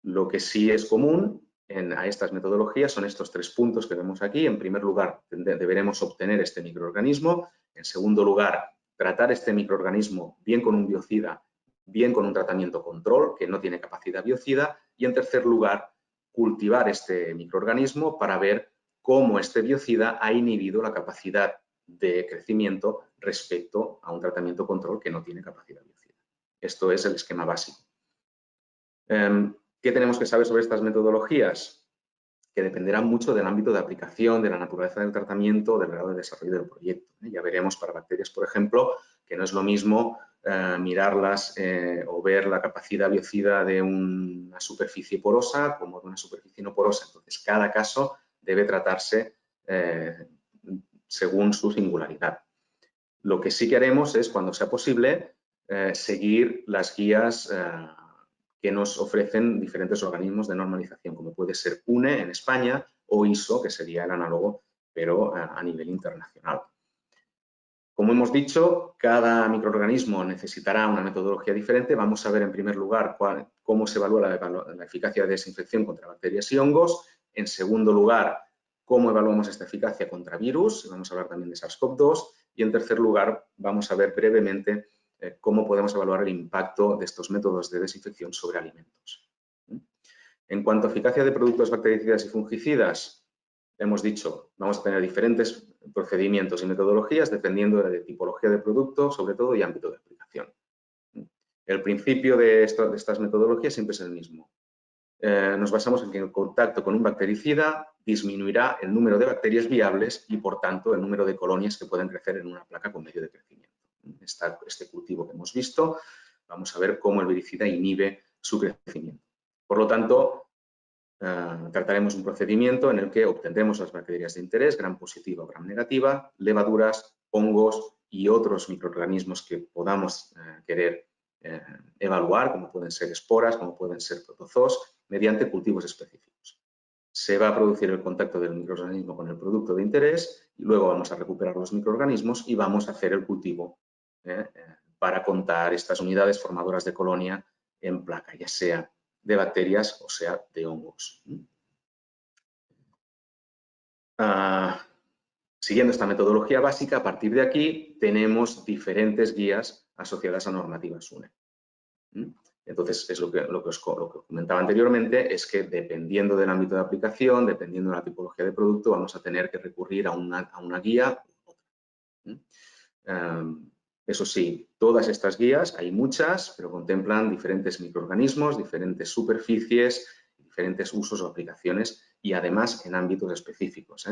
Speaker 3: Lo que sí es común a estas metodologías son estos 3 puntos que vemos aquí. En primer lugar, deberemos obtener este microorganismo. En segundo lugar, tratar este microorganismo bien con un biocida, bien con un tratamiento control que no tiene capacidad biocida. Y en tercer lugar, cultivar este microorganismo para ver cómo este biocida ha inhibido la capacidad de crecimiento respecto a un tratamiento control que no tiene capacidad biocida. Esto es el esquema básico. ¿Qué tenemos que saber sobre estas metodologías? Que dependerán mucho del ámbito de aplicación, de la naturaleza del tratamiento, del grado de desarrollo del proyecto. Ya veremos para bacterias, por ejemplo, que no es lo mismo mirarlas o ver la capacidad biocida de una superficie porosa como de una superficie no porosa. Entonces, cada caso debe tratarse según su singularidad. Lo que sí que haremos es, cuando sea posible, seguir las guías que nos ofrecen diferentes organismos de normalización, como puede ser UNE en España o ISO, que sería el análogo, pero a nivel internacional. Como hemos dicho, cada microorganismo necesitará una metodología diferente. Vamos a ver en primer lugar cómo se evalúa la eficacia de desinfección contra bacterias y hongos. En segundo lugar, cómo evaluamos esta eficacia contra virus. Vamos a hablar también de SARS-CoV-2. Y en tercer lugar, vamos a ver brevemente cómo podemos evaluar el impacto de estos métodos de desinfección sobre alimentos. En cuanto a eficacia de productos bactericidas y fungicidas, hemos dicho, vamos a tener diferentes procedimientos y metodologías dependiendo de la tipología de producto, sobre todo, y ámbito de aplicación. El principio de estas metodologías siempre es el mismo. Nos basamos en que el contacto con un bactericida disminuirá el número de bacterias viables y, por tanto, el número de colonias que pueden crecer en una placa con medio de crecimiento. Este cultivo que hemos visto, vamos a ver cómo el viricida inhibe su crecimiento. Por lo tanto, trataremos un procedimiento en el que obtendremos las bacterias de interés, gram positiva o gram negativa, levaduras, hongos y otros microorganismos que podamos querer evaluar, como pueden ser esporas, como pueden ser protozoos, mediante cultivos específicos. Se va a producir el contacto del microorganismo con el producto de interés y luego vamos a recuperar los microorganismos y vamos a hacer el cultivo para contar estas unidades formadoras de colonia en placa, ya sea de bacterias o sea de hongos. Siguiendo esta metodología básica, a partir de aquí tenemos diferentes guías asociadas a normativa SUNE. Entonces, es lo que os comentaba anteriormente, es que dependiendo del ámbito de aplicación, dependiendo de la tipología de producto, vamos a tener que recurrir a una guía u otra. Eso sí, todas estas guías, hay muchas, pero contemplan diferentes microorganismos, diferentes superficies, diferentes usos o aplicaciones y además en ámbitos específicos.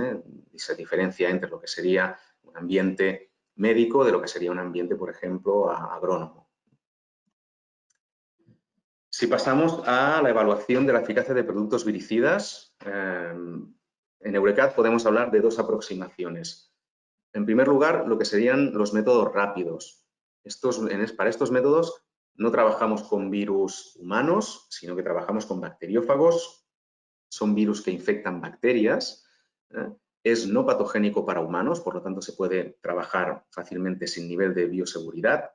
Speaker 3: Se diferencia entre lo que sería un ambiente médico de lo que sería un ambiente, por ejemplo, agrónomo. Si pasamos a la evaluación de la eficacia de productos viricidas, en Eurecat podemos hablar de dos aproximaciones. En primer lugar, lo que serían los métodos rápidos. Para estos métodos no trabajamos con virus humanos, sino que trabajamos con bacteriófagos. Son virus que infectan bacterias. Es no patogénico para humanos, por lo tanto se puede trabajar fácilmente sin nivel de bioseguridad.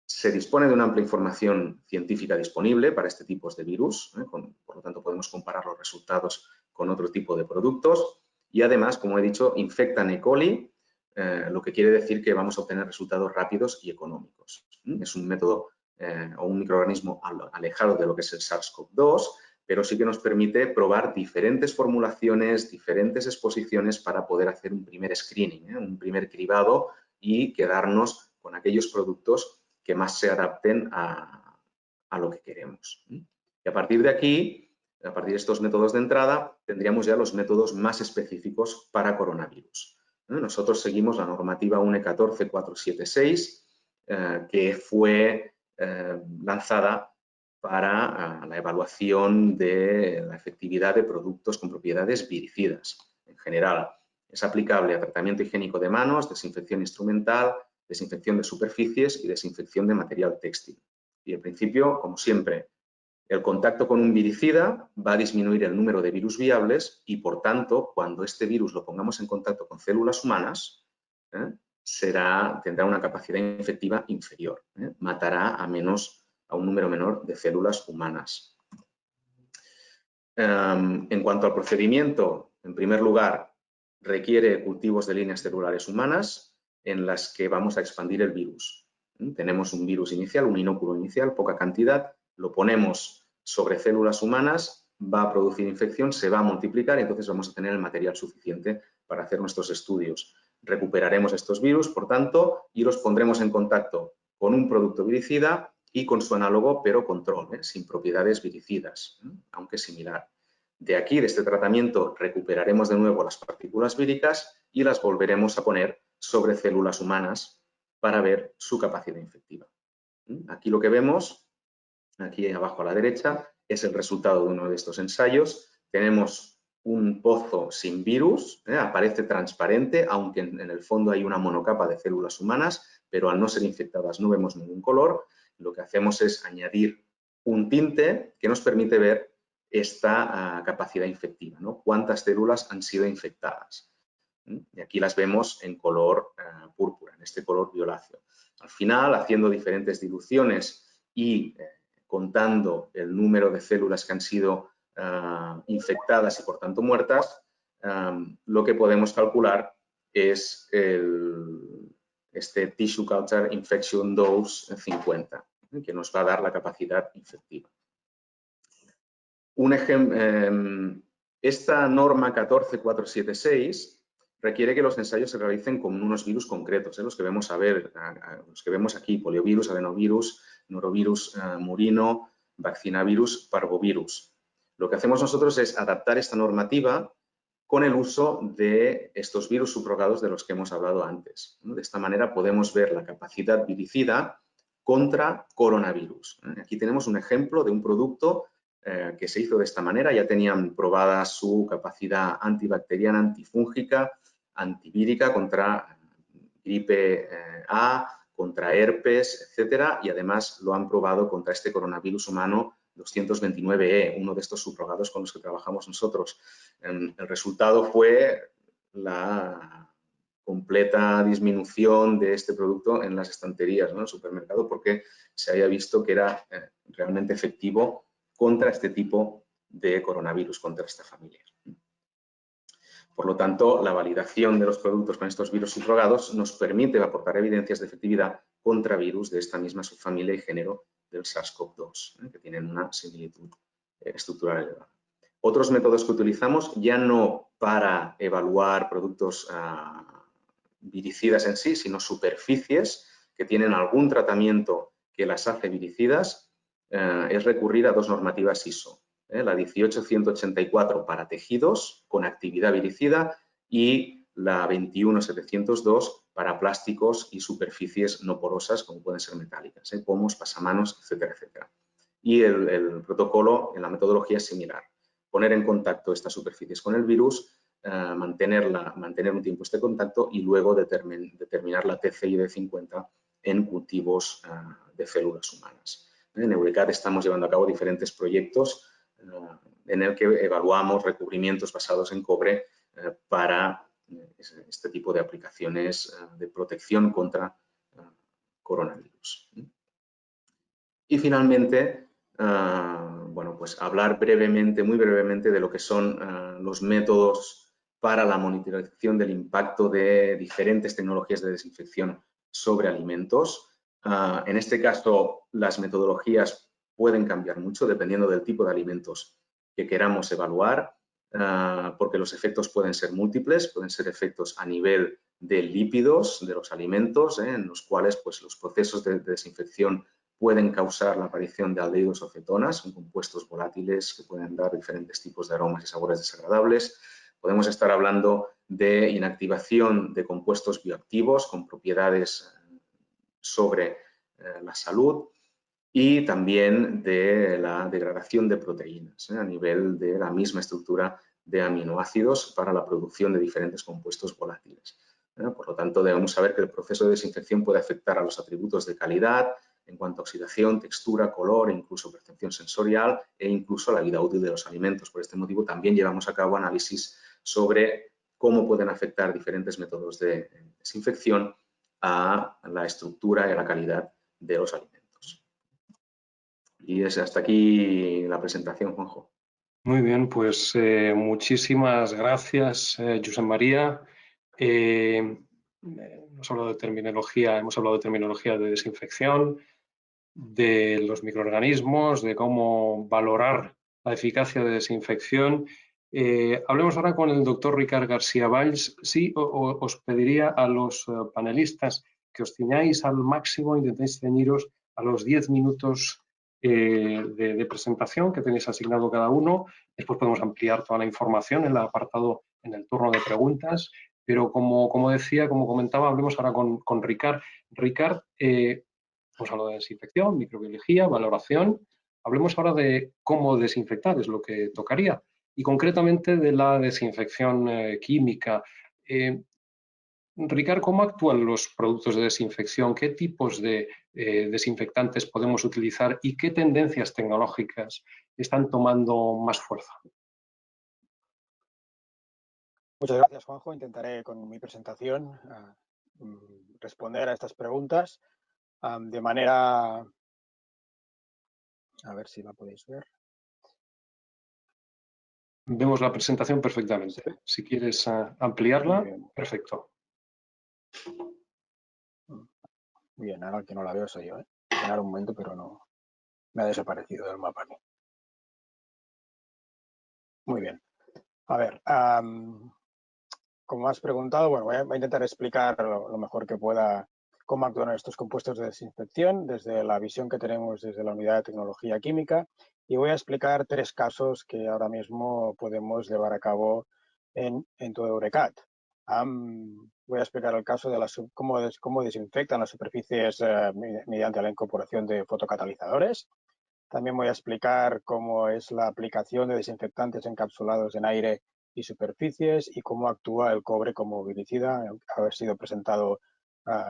Speaker 3: Se dispone de una amplia información científica disponible para este tipo de virus, por lo tanto podemos comparar los resultados con otro tipo de productos y además, como he dicho, infectan E. coli, lo que quiere decir que vamos a obtener resultados rápidos y económicos. Es un método o un microorganismo alejado de lo que es el SARS-CoV-2, pero sí que nos permite probar diferentes formulaciones, diferentes exposiciones para poder hacer un primer screening, un primer cribado y quedarnos con aquellos productos que más se adapten a lo que queremos. Y a partir de aquí, a partir de estos métodos de entrada, tendríamos ya los métodos más específicos para coronavirus. Nosotros seguimos la normativa UNE 14476, que fue lanzada para la evaluación de la efectividad de productos con propiedades viricidas. En general, es aplicable a tratamiento higiénico de manos, desinfección instrumental, desinfección de superficies y desinfección de material textil. Y en principio, como siempre, el contacto con un viricida va a disminuir el número de virus viables y, por tanto, cuando este virus lo pongamos en contacto con células humanas, tendrá una capacidad infectiva inferior. Matará a un número menor de células humanas. En cuanto al procedimiento, en primer lugar, requiere cultivos de líneas celulares humanas en las que vamos a expandir el virus. Tenemos un virus inicial, un inóculo inicial, poca cantidad, lo ponemos sobre células humanas, va a producir infección, se va a multiplicar y entonces vamos a tener el material suficiente para hacer nuestros estudios. Recuperaremos estos virus, por tanto, y los pondremos en contacto con un producto viricida y con su análogo, pero control, sin propiedades viricidas, aunque similar. De aquí, de este tratamiento, recuperaremos de nuevo las partículas víricas y las volveremos a poner sobre células humanas para ver su capacidad infectiva. Aquí lo que vemos, aquí abajo a la derecha, es el resultado de uno de estos ensayos. Tenemos un pozo sin virus, aparece transparente, aunque en el fondo hay una monocapa de células humanas, pero al no ser infectadas no vemos ningún color. Lo que hacemos es añadir un tinte que nos permite ver esta capacidad infectiva, cuántas células han sido infectadas. Y aquí las vemos en color púrpura, en este color violáceo. Al final, haciendo diferentes diluciones y contando el número de células que han sido infectadas y por tanto muertas, lo que podemos calcular es este Tissue Culture Infection Dose 50, que nos va a dar la capacidad infectiva. Un ejemplo, esta norma 14476 requiere que los ensayos se realicen con unos virus concretos, los que vemos los que vemos aquí: poliovirus, adenovirus, norovirus murino, vaccinavirus, parvovirus. Lo que hacemos nosotros es adaptar esta normativa con el uso de estos virus subrogados de los que hemos hablado antes. De esta manera podemos ver la capacidad viricida contra coronavirus. Aquí tenemos un ejemplo de un producto que se hizo de esta manera. Ya tenían probada su capacidad antibacteriana, antifúngica, antivírica contra gripe A, contra herpes, etcétera, y además lo han probado contra este coronavirus humano 229E, uno de estos subrogados con los que trabajamos nosotros. El resultado fue la completa disminución de este producto en las estanterías, ¿no?, en el supermercado, porque se haya visto que era realmente efectivo contra este tipo de coronavirus, contra esta familia. Por lo tanto, la validación de los productos con estos virus subrogados nos permite aportar evidencias de efectividad contra virus de esta misma subfamilia y género del SARS-CoV-2, que tienen una similitud estructural elevada. Otros métodos que utilizamos, ya no para evaluar productos viricidas en sí, sino superficies que tienen algún tratamiento que las hace viricidas, es recurrir a dos normativas ISO. La 18184 para tejidos con actividad viricida y la 21702 para plásticos y superficies no porosas, como pueden ser metálicas, pomos, pasamanos, etcétera, etcétera. Y el protocolo en la metodología es similar. Poner en contacto estas superficies con el virus, mantener un tiempo este contacto y luego determinar la TCID50 en cultivos de células humanas. En Eurecat estamos llevando a cabo diferentes proyectos en el que evaluamos recubrimientos basados en cobre para este tipo de aplicaciones de protección contra coronavirus. Y finalmente, bueno, pues hablar brevemente, muy brevemente, de lo que son los métodos para la monitorización del impacto de diferentes tecnologías de desinfección sobre alimentos. En este caso, las metodologías pueden cambiar mucho dependiendo del tipo de alimentos que queramos evaluar, porque los efectos pueden ser múltiples, pueden ser efectos a nivel de lípidos de los alimentos, en los cuales pues, los procesos de desinfección pueden causar la aparición de aldehídos o cetonas, son compuestos volátiles que pueden dar diferentes tipos de aromas y sabores desagradables. Podemos estar hablando de inactivación de compuestos bioactivos con propiedades sobre la salud y también de la degradación de proteínas a nivel de la misma estructura de aminoácidos para la producción de diferentes compuestos volátiles. Por lo tanto, debemos saber que el proceso de desinfección puede afectar a los atributos de calidad en cuanto a oxidación, textura, color e incluso percepción sensorial e incluso la vida útil de los alimentos. Por este motivo, también llevamos a cabo análisis sobre cómo pueden afectar diferentes métodos de desinfección a la estructura y a la calidad de los alimentos. Y es hasta aquí la presentación, Juanjo.
Speaker 1: Muy bien, pues muchísimas gracias, Josep María. Hemos hablado de terminología de desinfección, de los microorganismos, de cómo valorar la eficacia de desinfección. Hablemos ahora con el doctor Ricard García Valls. Sí, os pediría a los panelistas que os ciñáis al máximo, intentéis ceñiros a los 10 minutos de presentación que tenéis asignado cada uno. Después podemos ampliar toda la información en el apartado, en el turno de preguntas. Pero como comentaba, hablemos ahora con Ricard. Ricard, hemos hablado de desinfección, microbiología, valoración. Hablemos ahora de cómo desinfectar, es lo que tocaría. Y concretamente de la desinfección química. Ricard, ¿cómo actúan los productos de desinfección? ¿Qué tipos de desinfectantes podemos utilizar y qué tendencias tecnológicas están tomando más fuerza?
Speaker 4: Muchas gracias, Juanjo. Intentaré con mi presentación responder a estas preguntas de manera... A ver si la podéis ver.
Speaker 1: Vemos la presentación perfectamente. ¿Sí? Si quieres ampliarla, perfecto.
Speaker 4: Bien, ahora el que no la veo soy yo. Esperar un momento, pero no me ha desaparecido del mapa. Muy bien. A ver, como has preguntado, bueno, voy a intentar explicar lo mejor que pueda cómo actúan estos compuestos de desinfección desde la visión que tenemos desde la unidad de tecnología química y voy a explicar 3 casos que ahora mismo podemos llevar a cabo en todo Eurecat. Voy a explicar el caso de cómo desinfectan las superficies mediante la incorporación de fotocatalizadores. También voy a explicar cómo es la aplicación de desinfectantes encapsulados en aire y superficies y cómo actúa el cobre como viricida, haber sido presentado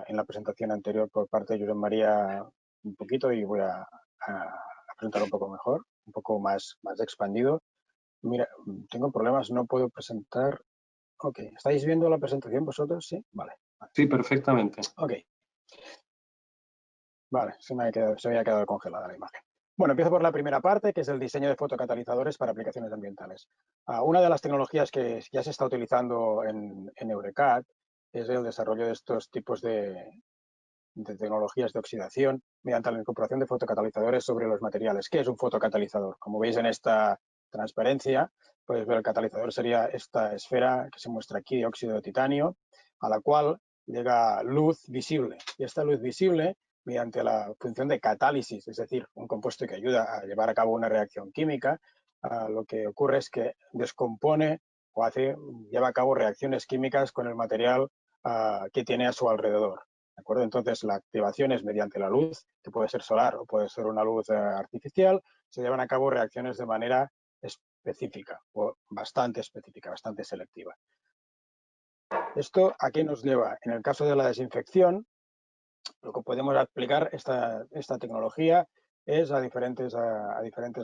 Speaker 4: en la presentación anterior por parte de Josep María un poquito y voy a presentar un poco mejor, un poco más expandido. Mira, tengo problemas, no puedo presentar. Ok, ¿estáis viendo la presentación vosotros? Sí, vale,
Speaker 1: Sí, perfectamente.
Speaker 4: Ok. Vale, se había quedado congelada la imagen. Bueno, empiezo por la primera parte, que es el diseño de fotocatalizadores para aplicaciones ambientales. Una de las tecnologías que ya se está utilizando en Eurecat es el desarrollo de estos tipos de tecnologías de oxidación mediante la incorporación de fotocatalizadores sobre los materiales. ¿Qué es un fotocatalizador? Como veis en esta transparencia, pues el catalizador sería esta esfera que se muestra aquí de óxido de titanio, a la cual llega luz visible. Y esta luz visible, mediante la función de catálisis, es decir, un compuesto que ayuda a llevar a cabo una reacción química, lo que ocurre es que descompone o lleva a cabo reacciones químicas con el material que tiene a su alrededor. ¿De acuerdo? Entonces, la activación es mediante la luz, que puede ser solar o puede ser una luz artificial. Se llevan a cabo reacciones de manera específica o bastante específica, bastante selectiva. ¿Esto a qué nos lleva? En el caso de la desinfección, lo que podemos aplicar esta tecnología es a diferentes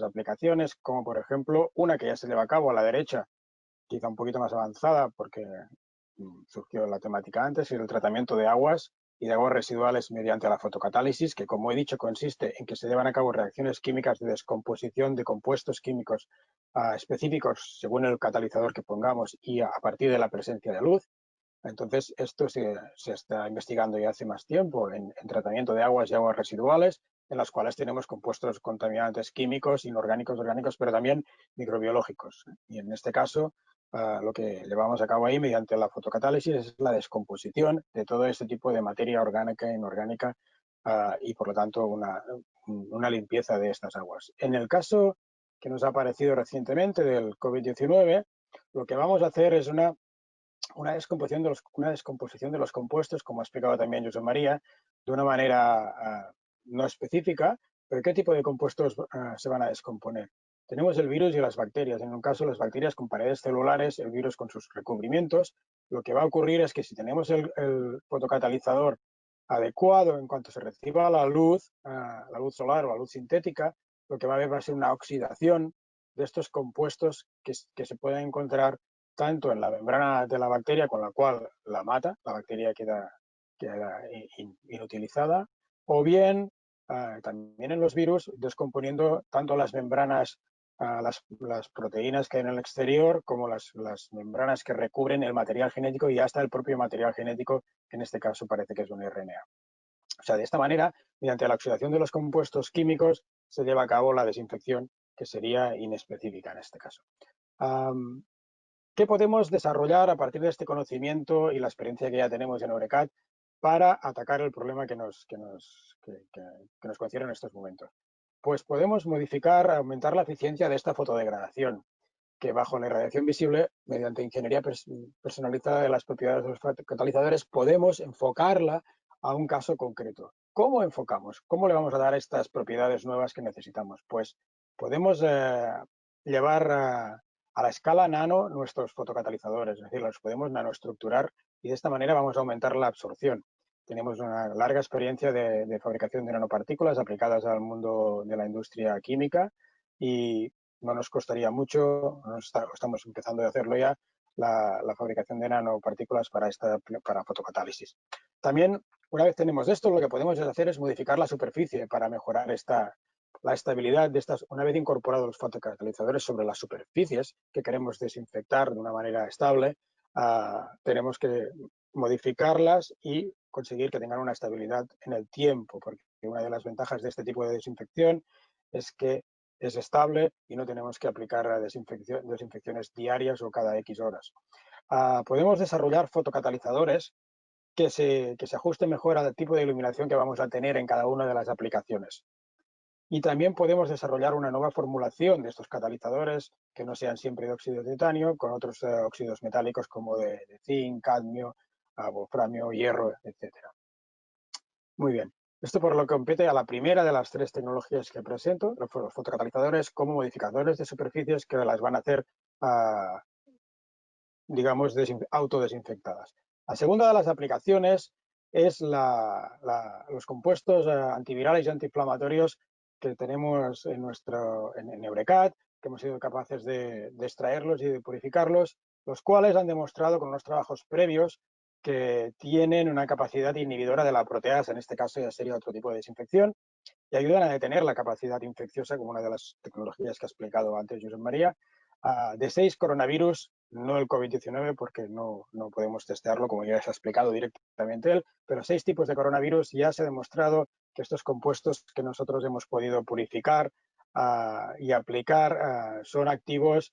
Speaker 4: aplicaciones, como por ejemplo una que ya se lleva a cabo a la derecha, quizá un poquito más avanzada porque surgió la temática antes, y el tratamiento de aguas y de aguas residuales mediante la fotocatálisis, que como he dicho consiste en que se llevan a cabo reacciones químicas de descomposición de compuestos químicos específicos según el catalizador que pongamos y a partir de la presencia de luz. Entonces, esto se está investigando ya hace más tiempo en tratamiento de aguas y aguas residuales, en las cuales tenemos compuestos contaminantes químicos, inorgánicos, orgánicos, pero también microbiológicos. Y en este caso, lo que llevamos a cabo ahí mediante la fotocatálisis es la descomposición de todo este tipo de materia orgánica e inorgánica y, por lo tanto, una limpieza de estas aguas. En el caso que nos ha aparecido recientemente del COVID-19, lo que vamos a hacer es una descomposición de los compuestos, como ha explicado también José María, de una manera no específica, pero ¿qué tipo de compuestos se van a descomponer? Tenemos el virus y las bacterias. En un caso, las bacterias con paredes celulares, el virus con sus recubrimientos. Lo que va a ocurrir es que si tenemos el fotocatalizador adecuado en cuanto se reciba la luz solar o la luz sintética, lo que va a haber va a ser una oxidación de estos compuestos que se pueden encontrar tanto en la membrana de la bacteria, con la cual la mata, la bacteria queda inutilizada, o bien también en los virus, descomponiendo tanto las membranas, las proteínas que hay en el exterior, como las membranas que recubren el material genético y hasta el propio material genético, que en este caso parece que es un RNA. O sea, de esta manera, mediante la oxidación de los compuestos químicos, se lleva a cabo la desinfección, que sería inespecífica en este caso. ¿Qué podemos desarrollar a partir de este conocimiento y la experiencia que ya tenemos en Eurecat para atacar el problema que nos concierne en estos momentos? Pues podemos aumentar la eficiencia de esta fotodegradación, que bajo la irradiación visible, mediante ingeniería personalizada de las propiedades de los catalizadores, podemos enfocarla a un caso concreto. ¿Cómo enfocamos? ¿Cómo le vamos a dar estas propiedades nuevas que necesitamos? Pues podemos llevar a la escala nano nuestros fotocatalizadores, es decir, los podemos nanoestructurar y de esta manera vamos a aumentar la absorción. Tenemos una larga experiencia de fabricación de nanopartículas aplicadas al mundo de la industria química y no nos costaría mucho, estamos empezando a hacerlo ya, la fabricación de nanopartículas para fotocatálisis. También, una vez tenemos esto, lo que podemos hacer es modificar la superficie para mejorar la estabilidad de estas. Una vez incorporados los fotocatalizadores sobre las superficies que queremos desinfectar de una manera estable, tenemos que modificarlas y conseguir que tengan una estabilidad en el tiempo, porque una de las ventajas de este tipo de desinfección es que es estable y no tenemos que aplicar desinfecciones diarias o cada X horas. Podemos desarrollar fotocatalizadores que se ajusten mejor al tipo de iluminación que vamos a tener en cada una de las aplicaciones. Y también podemos desarrollar una nueva formulación de estos catalizadores que no sean siempre de óxido de titanio, con otros óxidos metálicos como de zinc, cadmio, wolframio, hierro, etc. Muy bien. Esto por lo que compete a la primera de las tres tecnologías que presento, los fotocatalizadores como modificadores de superficies que las van a hacer, digamos, autodesinfectadas. La segunda de las aplicaciones es los compuestos antivirales y antiinflamatorios que tenemos en Eurecat, que hemos sido capaces de extraerlos y de purificarlos, los cuales han demostrado con unos trabajos previos que tienen una capacidad inhibidora de la proteasa, en este caso ya sería otro tipo de desinfección, y ayudan a detener la capacidad infecciosa, como una de las tecnologías que ha explicado antes Josep María, de 6 coronavirus, no el COVID-19 porque no podemos testearlo, como ya se ha explicado directamente él, pero 6 tipos de coronavirus. Ya se ha demostrado que estos compuestos que nosotros hemos podido purificar y aplicar son activos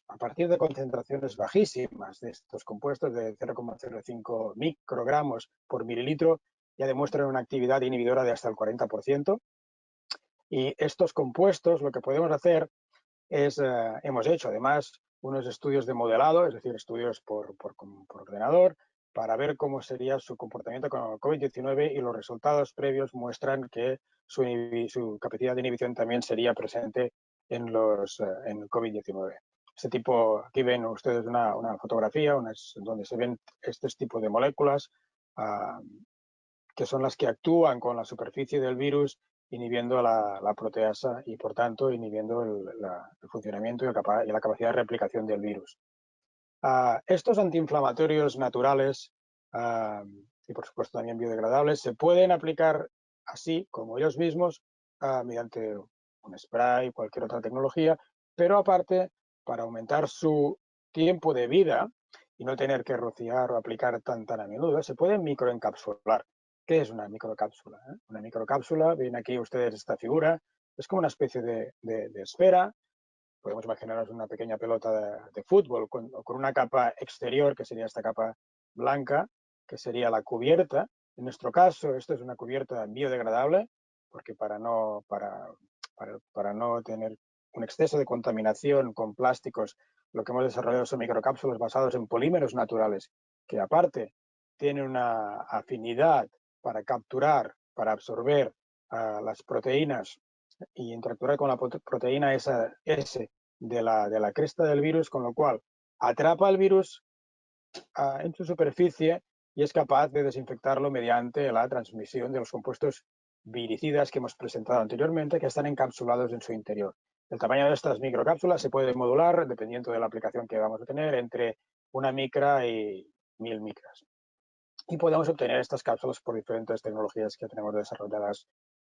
Speaker 4: a partir de concentraciones bajísimas de estos compuestos, de 0,05 microgramos por mililitro, ya demuestran una actividad inhibidora de hasta el 40%. Y estos compuestos, lo que podemos hacer es, hemos hecho además unos estudios de modelado, es decir, estudios por ordenador, para ver cómo sería su comportamiento con el COVID-19, y los resultados previos muestran que su capacidad de inhibición también sería presente en el COVID-19. Aquí ven ustedes una fotografía donde se ven este tipo de moléculas que son las que actúan con la superficie del virus, inhibiendo la proteasa y, por tanto, inhibiendo el funcionamiento y la capacidad de replicación del virus. Estos antiinflamatorios naturales y, por supuesto, también biodegradables se pueden aplicar así, como ellos mismos, mediante un spray, cualquier otra tecnología, pero aparte, para aumentar su tiempo de vida y no tener que rociar o aplicar tan a menudo, se pueden microencapsular. ¿Qué es una microcápsula? Una microcápsula, ven aquí ustedes esta figura, es como una especie de esfera. Podemos imaginarnos una pequeña pelota de fútbol con una capa exterior, que sería esta capa blanca, que sería la cubierta. En nuestro caso, esto es una cubierta biodegradable, porque para no tener un exceso de contaminación con plásticos, lo que hemos desarrollado son microcápsulas basados en polímeros naturales, que aparte tienen una afinidad para capturar, para absorber las proteínas y interactuar con la proteína S de la cresta del virus, con lo cual atrapa el virus en su superficie y es capaz de desinfectarlo mediante la transmisión de los compuestos viricidas que hemos presentado anteriormente, que están encapsulados en su interior. El tamaño de estas microcápsulas se puede modular dependiendo de la aplicación que vamos a tener, entre 1 micra y 1000 micras. Y podemos obtener estas cápsulas por diferentes tecnologías que tenemos desarrolladas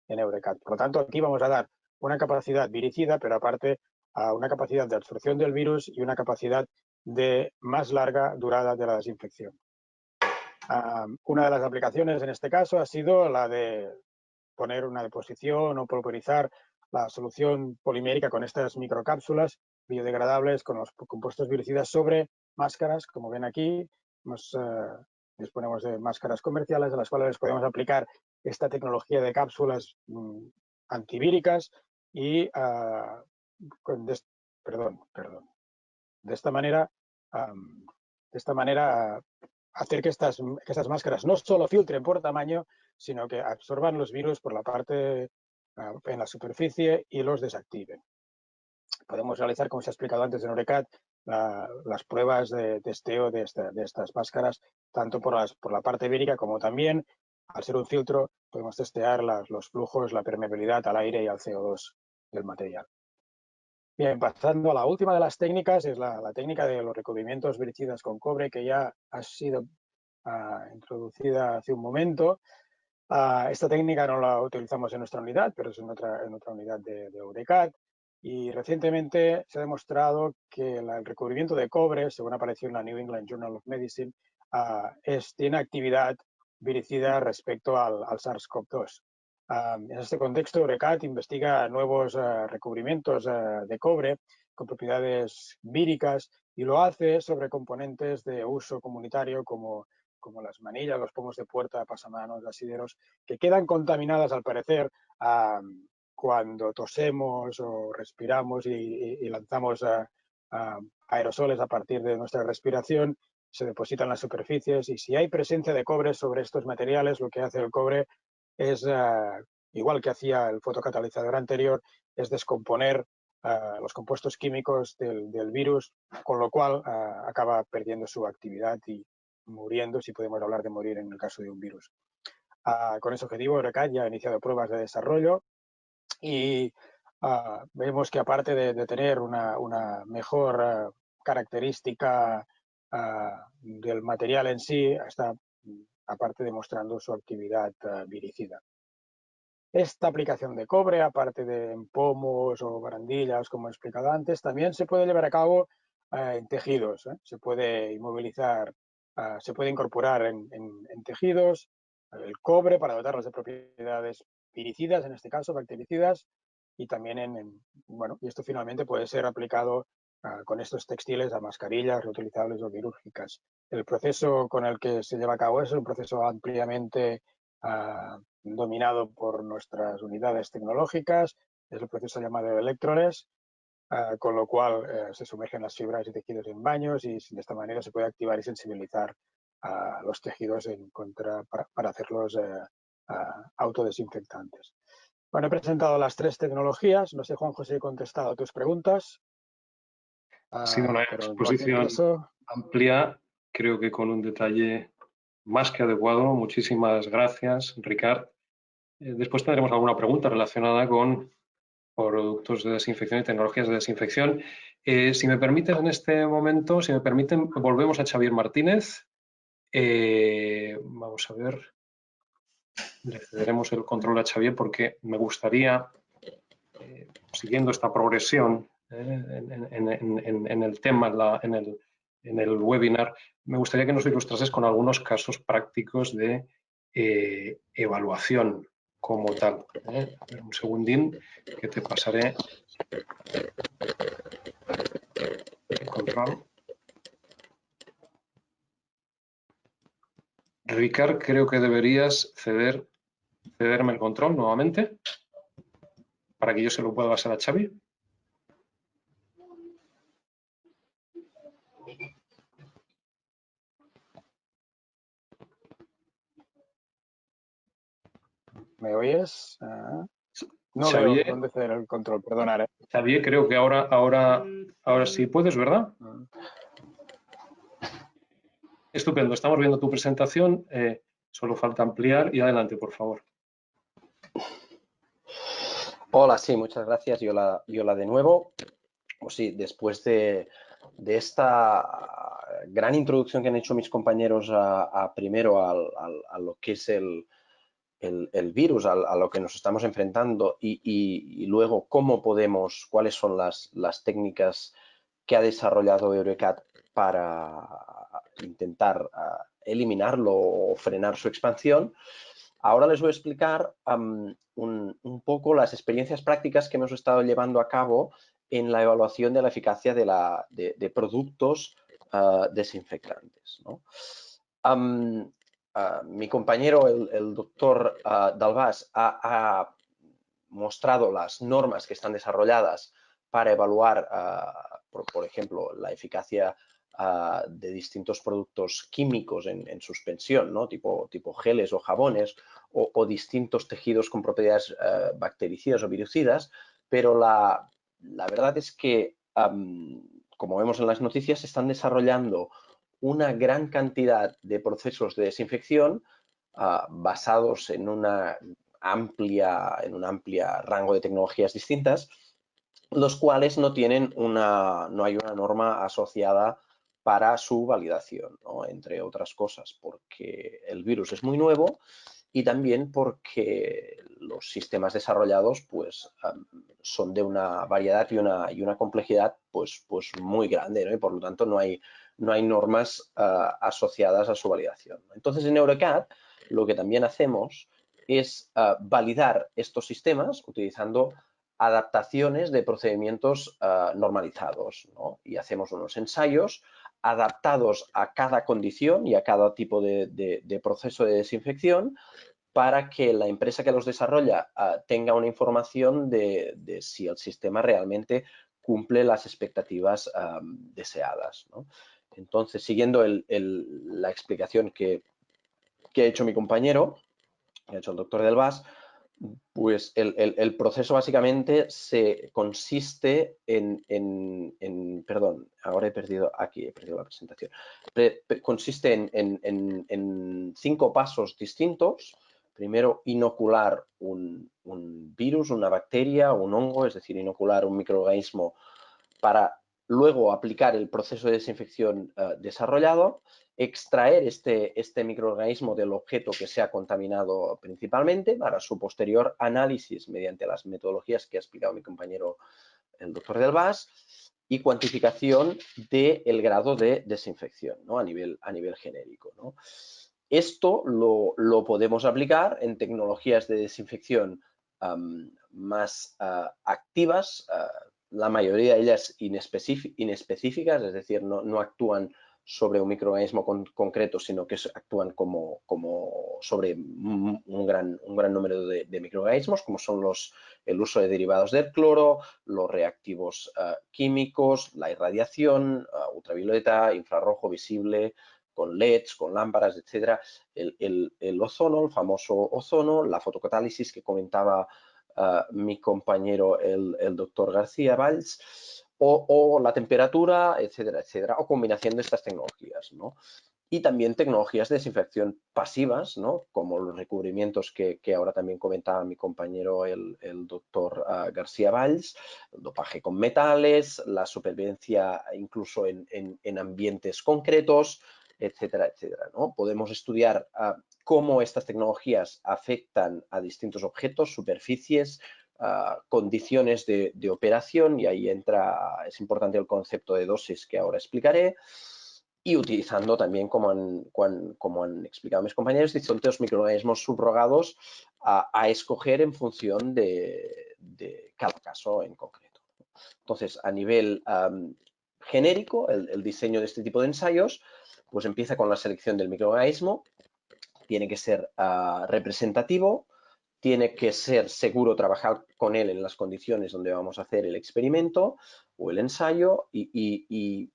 Speaker 4: en Eurecat. Por lo tanto, aquí vamos a dar una capacidad viricida, pero aparte una capacidad de absorción del virus y una capacidad de más larga durada de la desinfección. Una de las aplicaciones en este caso ha sido la de poner una deposición o pulverizar la solución polimérica con estas microcápsulas biodegradables con los compuestos viricidas sobre máscaras, como ven aquí. Disponemos de máscaras comerciales a las cuales podemos aplicar esta tecnología de cápsulas antivíricas y de esta manera hacer que estas máscaras no solo filtren por tamaño, sino que absorban los virus por la parte en la superficie y los desactiven. Podemos realizar, como se ha explicado antes en Eurecat, las pruebas de testeo de estas máscaras, tanto por la parte vírica como también, al ser un filtro, podemos testear los flujos, la permeabilidad al aire y al CO2 del material. Bien, pasando a la última de las técnicas, es la técnica de los recubrimientos viricidas con cobre, que ya ha sido introducida hace un momento. Esta técnica no la utilizamos en nuestra unidad, pero es en otra unidad de Eurecat. Y recientemente se ha demostrado que el recubrimiento de cobre, según apareció en la New England Journal of Medicine, tiene actividad viricida respecto al SARS-CoV-2. En este contexto, Eurecat investiga nuevos recubrimientos de cobre con propiedades víricas y lo hace sobre componentes de uso comunitario como las manillas, los pomos de puerta, pasamanos, asideros, que quedan contaminadas al parecer cuando tosemos o respiramos y lanzamos aerosoles a partir de nuestra respiración, se depositan en las superficies, y si hay presencia de cobre sobre estos materiales, lo que hace el cobre es, igual que hacía el fotocatalizador anterior, es descomponer los compuestos químicos del virus, con lo cual acaba perdiendo su actividad y muriendo, si podemos hablar de morir en el caso de un virus. Con ese objetivo, Eurecat ya ha iniciado pruebas de desarrollo y vemos que, aparte de tener una mejor característica del material en sí, está aparte demostrando su actividad viricida. Esta aplicación de cobre, aparte de en pomos o barandillas, como he explicado antes, también se puede llevar a cabo en tejidos. Se puede inmovilizar, se puede incorporar en tejidos el cobre para dotarlos de propiedades viricidas, en este caso bactericidas, y también bueno, y esto finalmente puede ser aplicado con estos textiles a mascarillas reutilizables o quirúrgicas. El proceso con el que se lleva a cabo es un proceso ampliamente dominado por nuestras unidades tecnológicas, es el proceso llamado electroles, con lo cual se sumergen las fibras y tejidos en baños y de esta manera se puede activar y sensibilizar a los tejidos para hacerlos autodesinfectantes. Bueno, he presentado las tres tecnologías. No sé, Juanjo, si he contestado a tus preguntas.
Speaker 1: Ha sido una
Speaker 4: Pero
Speaker 1: exposición amplia, creo que con un detalle más que adecuado. Muchísimas gracias, Ricard. Después tendremos alguna pregunta relacionada con productos de desinfección y tecnologías de desinfección. Si me permiten en este momento, si me permiten, volvemos a Xavier Martínez. Vamos a ver. Le cederemos el control a Xavier porque me gustaría, siguiendo esta progresión en el tema, en el webinar, me gustaría que nos ilustrases con algunos casos prácticos de evaluación como tal. A ver, un segundín que te pasaré el control. Ricard, creo que deberías cederme el control nuevamente para que yo se lo pueda pasar a Xavi.
Speaker 4: ¿Me oyes? No
Speaker 1: Xavier,
Speaker 4: veo dónde ceder el control, perdonad.
Speaker 1: Xavier, creo que ahora sí puedes, ¿verdad? Estupendo, estamos viendo tu presentación, solo falta ampliar y adelante, por favor.
Speaker 2: Hola, sí, muchas gracias. Yola de nuevo. Pues sí, después de esta gran introducción que han hecho mis compañeros primero a lo que es el virus, a lo que nos estamos enfrentando y luego cuáles son las técnicas que ha desarrollado EURECAD para intentar eliminarlo o frenar su expansión. Ahora les voy a explicar un poco las experiencias prácticas que hemos estado llevando a cabo en la evaluación de la eficacia de productos desinfectantes, ¿no? Mi compañero, el doctor Dalbás, ha mostrado las normas que están desarrolladas para evaluar, por ejemplo, la eficacia de distintos productos químicos en suspensión, ¿no? tipo geles o jabones, o distintos tejidos con propiedades bactericidas o virucidas, pero la verdad es que, como vemos en las noticias, se están desarrollando una gran cantidad de procesos de desinfección basados en un amplia rango de tecnologías distintas, los cuales no hay una norma asociada para su validación, ¿no? Entre otras cosas, porque el virus es muy nuevo y también porque los sistemas desarrollados pues, son de una variedad y una complejidad pues muy grande, ¿no? Y por lo tanto no hay normas asociadas a su validación. Entonces en EURECAD lo que también hacemos es validar estos sistemas utilizando adaptaciones de procedimientos normalizados, ¿no? Y hacemos unos ensayos adaptados a cada condición y a cada tipo de proceso de desinfección para que la empresa que los desarrolla tenga una información de si el sistema realmente cumple las expectativas deseadas, ¿no? Entonces, siguiendo la explicación que ha hecho mi compañero, que ha hecho el doctor Delbás, pues el proceso básicamente consiste perdón, ahora he perdido la presentación. Consiste en 5 pasos distintos. Primero, inocular un virus, una bacteria, un hongo, es decir, inocular un microorganismo para luego aplicar el proceso de desinfección desarrollado, extraer este microorganismo del objeto que se ha contaminado principalmente para su posterior análisis mediante las metodologías que ha explicado mi compañero el doctor Del Bas, y cuantificación del grado de desinfección, ¿no? a nivel genérico, ¿no? Esto lo podemos aplicar en tecnologías de desinfección más activas, la mayoría de ellas inespecíficas, es decir, no actúan sobre un microorganismo concreto, sino que actúan como sobre un gran número de microorganismos, como son el uso de derivados del cloro, los reactivos químicos, la irradiación ultravioleta, infrarrojo visible, con LEDs, con lámparas, etcétera, el ozono, el famoso ozono, la fotocatálisis que comentaba mi compañero el doctor García Valls, o la temperatura, etcétera, etcétera, o combinación de estas tecnologías, ¿no? Y también tecnologías de desinfección pasivas, ¿no? Como los recubrimientos que ahora también comentaba mi compañero el doctor García Valls, el dopaje con metales, la supervivencia incluso en ambientes concretos, etcétera, etcétera, ¿no? Podemos estudiar cómo estas tecnologías afectan a distintos objetos, superficies, condiciones de operación, y ahí es importante el concepto de dosis que ahora explicaré, y utilizando también, como han explicado mis compañeros, distintos microorganismos subrogados a escoger en función de cada caso en concreto. Entonces, a nivel genérico, el diseño de este tipo de ensayos pues empieza con la selección del microorganismo, tiene que ser representativo, tiene que ser seguro trabajar con él en las condiciones donde vamos a hacer el experimento o el ensayo, y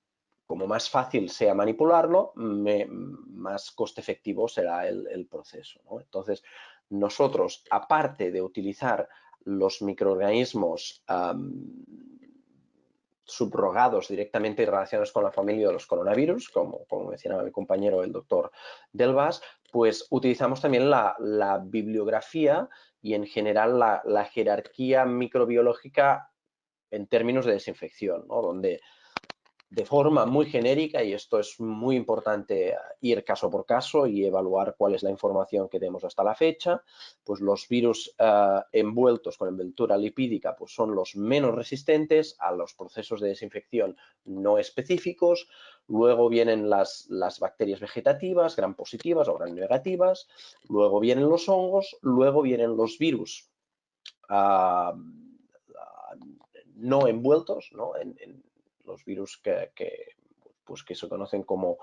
Speaker 2: como más fácil sea manipularlo, más coste efectivo será el proceso, ¿no? Entonces, nosotros, aparte de utilizar los microorganismos subrogados directamente y relacionados con la familia de los coronavirus, como mencionaba mi compañero el doctor Del Bas, pues utilizamos también la bibliografía y en general la jerarquía microbiológica en términos de desinfección, ¿no? Donde de forma muy genérica, y esto es muy importante ir caso por caso y evaluar cuál es la información que tenemos hasta la fecha, pues los virus envueltos con envoltura lipídica pues son los menos resistentes a los procesos de desinfección no específicos. Luego vienen las bacterias vegetativas, gram positivas o gram negativas, luego vienen los hongos, luego vienen los virus no envueltos, ¿no? Los virus que se conocen como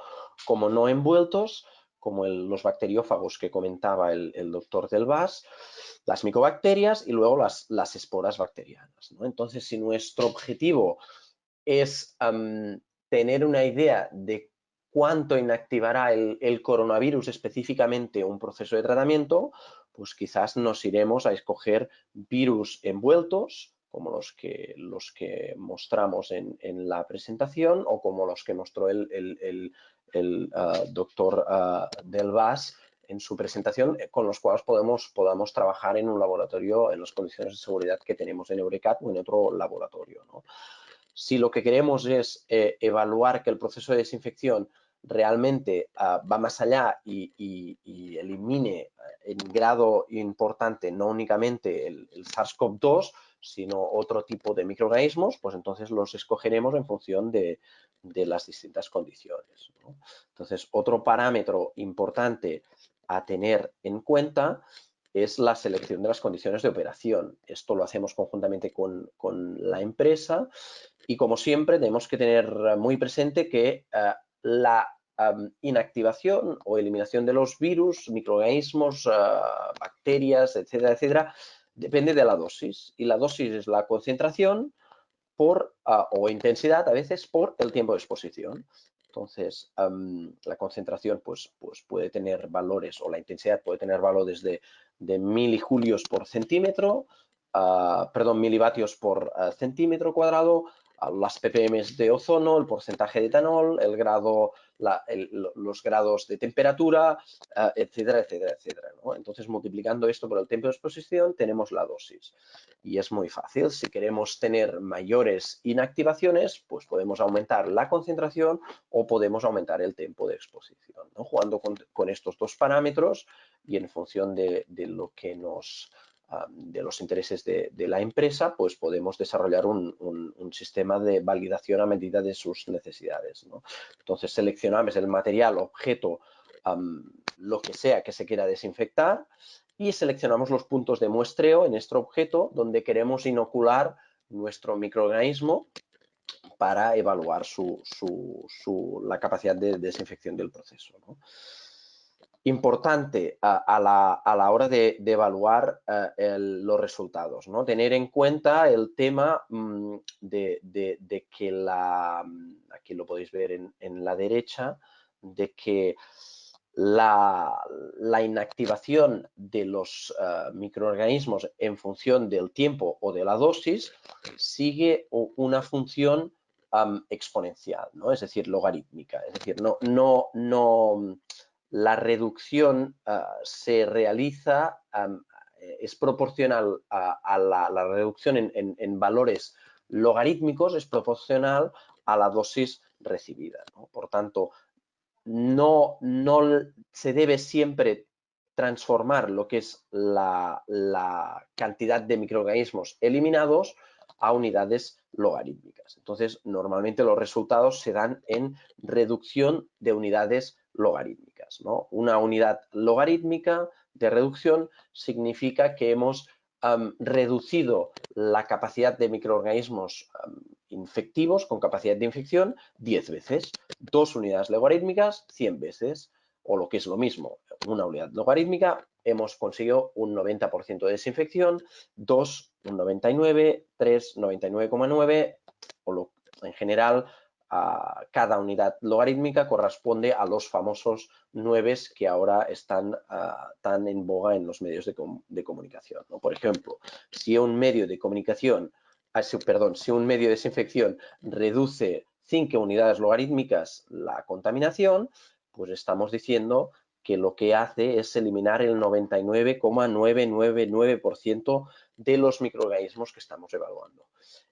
Speaker 2: no envueltos, como los bacteriófagos que comentaba el doctor Del Bas, las micobacterias y luego las esporas bacterianas, ¿no? Entonces, si nuestro objetivo es tener una idea de cuánto inactivará el coronavirus específicamente un proceso de tratamiento, pues quizás nos iremos a escoger virus envueltos, como los que mostramos en la presentación, o como los que mostró el doctor Del Bas en su presentación, con los cuales podamos trabajar en un laboratorio en las condiciones de seguridad que tenemos en Eurecat o en otro laboratorio, ¿no? Si lo que queremos es evaluar que el proceso de desinfección realmente va más allá y elimine en grado importante no únicamente el SARS-CoV-2, sino otro tipo de microorganismos, pues entonces los escogeremos en función de las distintas condiciones, ¿no? Entonces, otro parámetro importante a tener en cuenta es la selección de las condiciones de operación. Esto lo hacemos conjuntamente con la empresa, y como siempre tenemos que tener muy presente que la inactivación o eliminación de los virus, microorganismos, bacterias, etcétera, etcétera, depende de la dosis. Y la dosis es la concentración o intensidad a veces por el tiempo de exposición. Entonces, la concentración pues puede tener valores, o la intensidad puede tener valores de milijulios por centímetro, milivatios por centímetro cuadrado, las ppm de ozono, el porcentaje de etanol, el grado, los grados de temperatura, etcétera, etcétera, etcétera, ¿no? Entonces, multiplicando esto por el tiempo de exposición, tenemos la dosis. Y es muy fácil. Si queremos tener mayores inactivaciones, pues podemos aumentar la concentración o podemos aumentar el tiempo de exposición, ¿no? Jugando con estos dos parámetros y en función de lo que de los intereses de la empresa, pues podemos desarrollar un sistema de validación a medida de sus necesidades, ¿no? Entonces seleccionamos el material, objeto, lo que sea que se quiera desinfectar y seleccionamos los puntos de muestreo en este objeto donde queremos inocular nuestro microorganismo para evaluar la capacidad de desinfección del proceso, ¿no? Importante a la hora de evaluar los resultados, ¿no? Tener en cuenta el tema de que aquí lo podéis ver en la derecha, de que la inactivación de los microorganismos en función del tiempo o de la dosis sigue una función exponencial, ¿no? Es decir, logarítmica. Es decir, la reducción se realiza, es proporcional a la reducción en valores logarítmicos, es proporcional a la dosis recibida, ¿no? Por tanto, no se debe siempre transformar lo que es la cantidad de microorganismos eliminados a unidades logarítmicas. Entonces, normalmente los resultados se dan en reducción de unidades logarítmicas, ¿no? Una unidad logarítmica de reducción significa que hemos reducido la capacidad de microorganismos infectivos con capacidad de infección 10 veces. 2 unidades logarítmicas 100 veces, o lo que es lo mismo, una unidad logarítmica, hemos conseguido un 90% de desinfección, 2, un 99, 3, 99,9, en general, cada unidad logarítmica corresponde a los famosos 9 que ahora están tan en boga en los medios de comunicación, ¿no? Por ejemplo, si un medio de comunicación, si un medio de desinfección reduce 5 unidades logarítmicas la contaminación, pues estamos diciendo que lo que hace es eliminar el 99,999% de los microorganismos que estamos evaluando.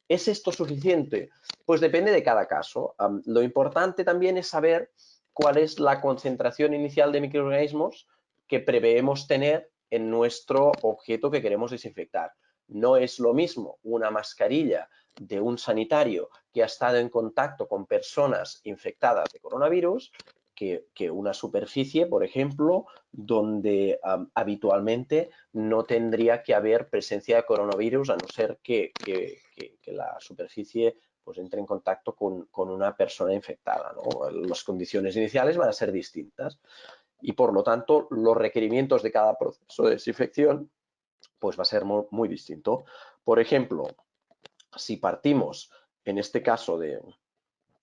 Speaker 2: ¿Es esto suficiente? Pues depende de cada caso. Lo importante también es saber cuál es la concentración inicial de microorganismos que preveemos tener en nuestro objeto que queremos desinfectar. No es lo mismo una mascarilla de un sanitario que ha estado en contacto con personas infectadas de coronavirus que una superficie, por ejemplo, donde habitualmente no tendría que haber presencia de coronavirus a no ser que la superficie pues entre en contacto con una persona infectada, ¿no? Las condiciones iniciales van a ser distintas y por lo tanto los requerimientos de cada proceso de desinfección pues va a ser muy distinto. Por ejemplo, si partimos en este caso de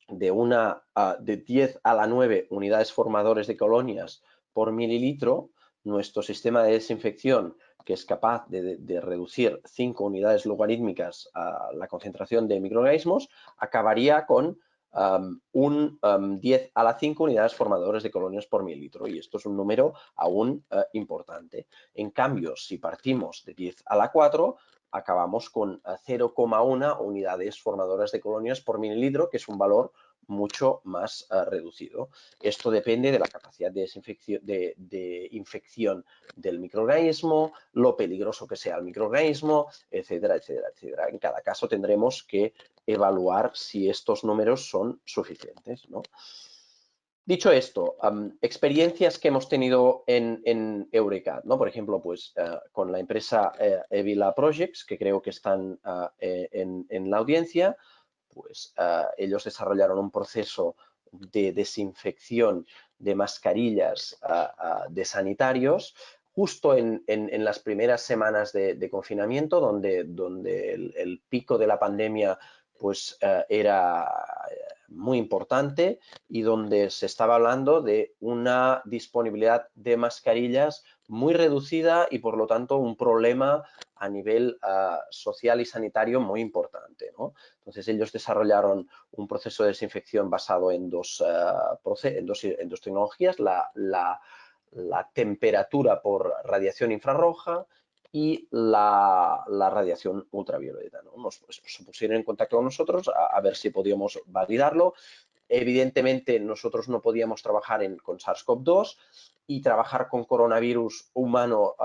Speaker 2: 10 a la 9 unidades formadores de colonias por mililitro, nuestro sistema de desinfección, que es capaz de reducir 5 unidades logarítmicas a la concentración de microorganismos, acabaría con 10 a la 5 unidades formadores de colonias por mililitro, y esto es un número aún importante. En cambio, si partimos de 10 a la 4, acabamos con 0,1 unidades formadoras de colonias por mililitro, que es un valor mucho más reducido. Esto depende de la capacidad de infección del microorganismo, lo peligroso que sea el microorganismo, etcétera, etcétera, etcétera. En cada caso tendremos que evaluar si estos números son suficientes, ¿no? Dicho esto, experiencias que hemos tenido en Eurecat, ¿no? Por ejemplo, pues con la empresa Evila Projects, que creo que están en la audiencia, pues ellos desarrollaron un proceso de desinfección de mascarillas de sanitarios justo en las primeras semanas de confinamiento, donde el pico de la pandemia pues era muy importante y donde se estaba hablando de una disponibilidad de mascarillas muy reducida y por lo tanto un problema a nivel social y sanitario muy importante, ¿no? Entonces ellos desarrollaron un proceso de desinfección basado en dos tecnologías, la temperatura por radiación infrarroja y la radiación ultravioleta, ¿no? Se pusieron en contacto con nosotros a ver si podíamos validarlo. Evidentemente nosotros no podíamos trabajar con SARS-CoV-2 y trabajar con coronavirus humano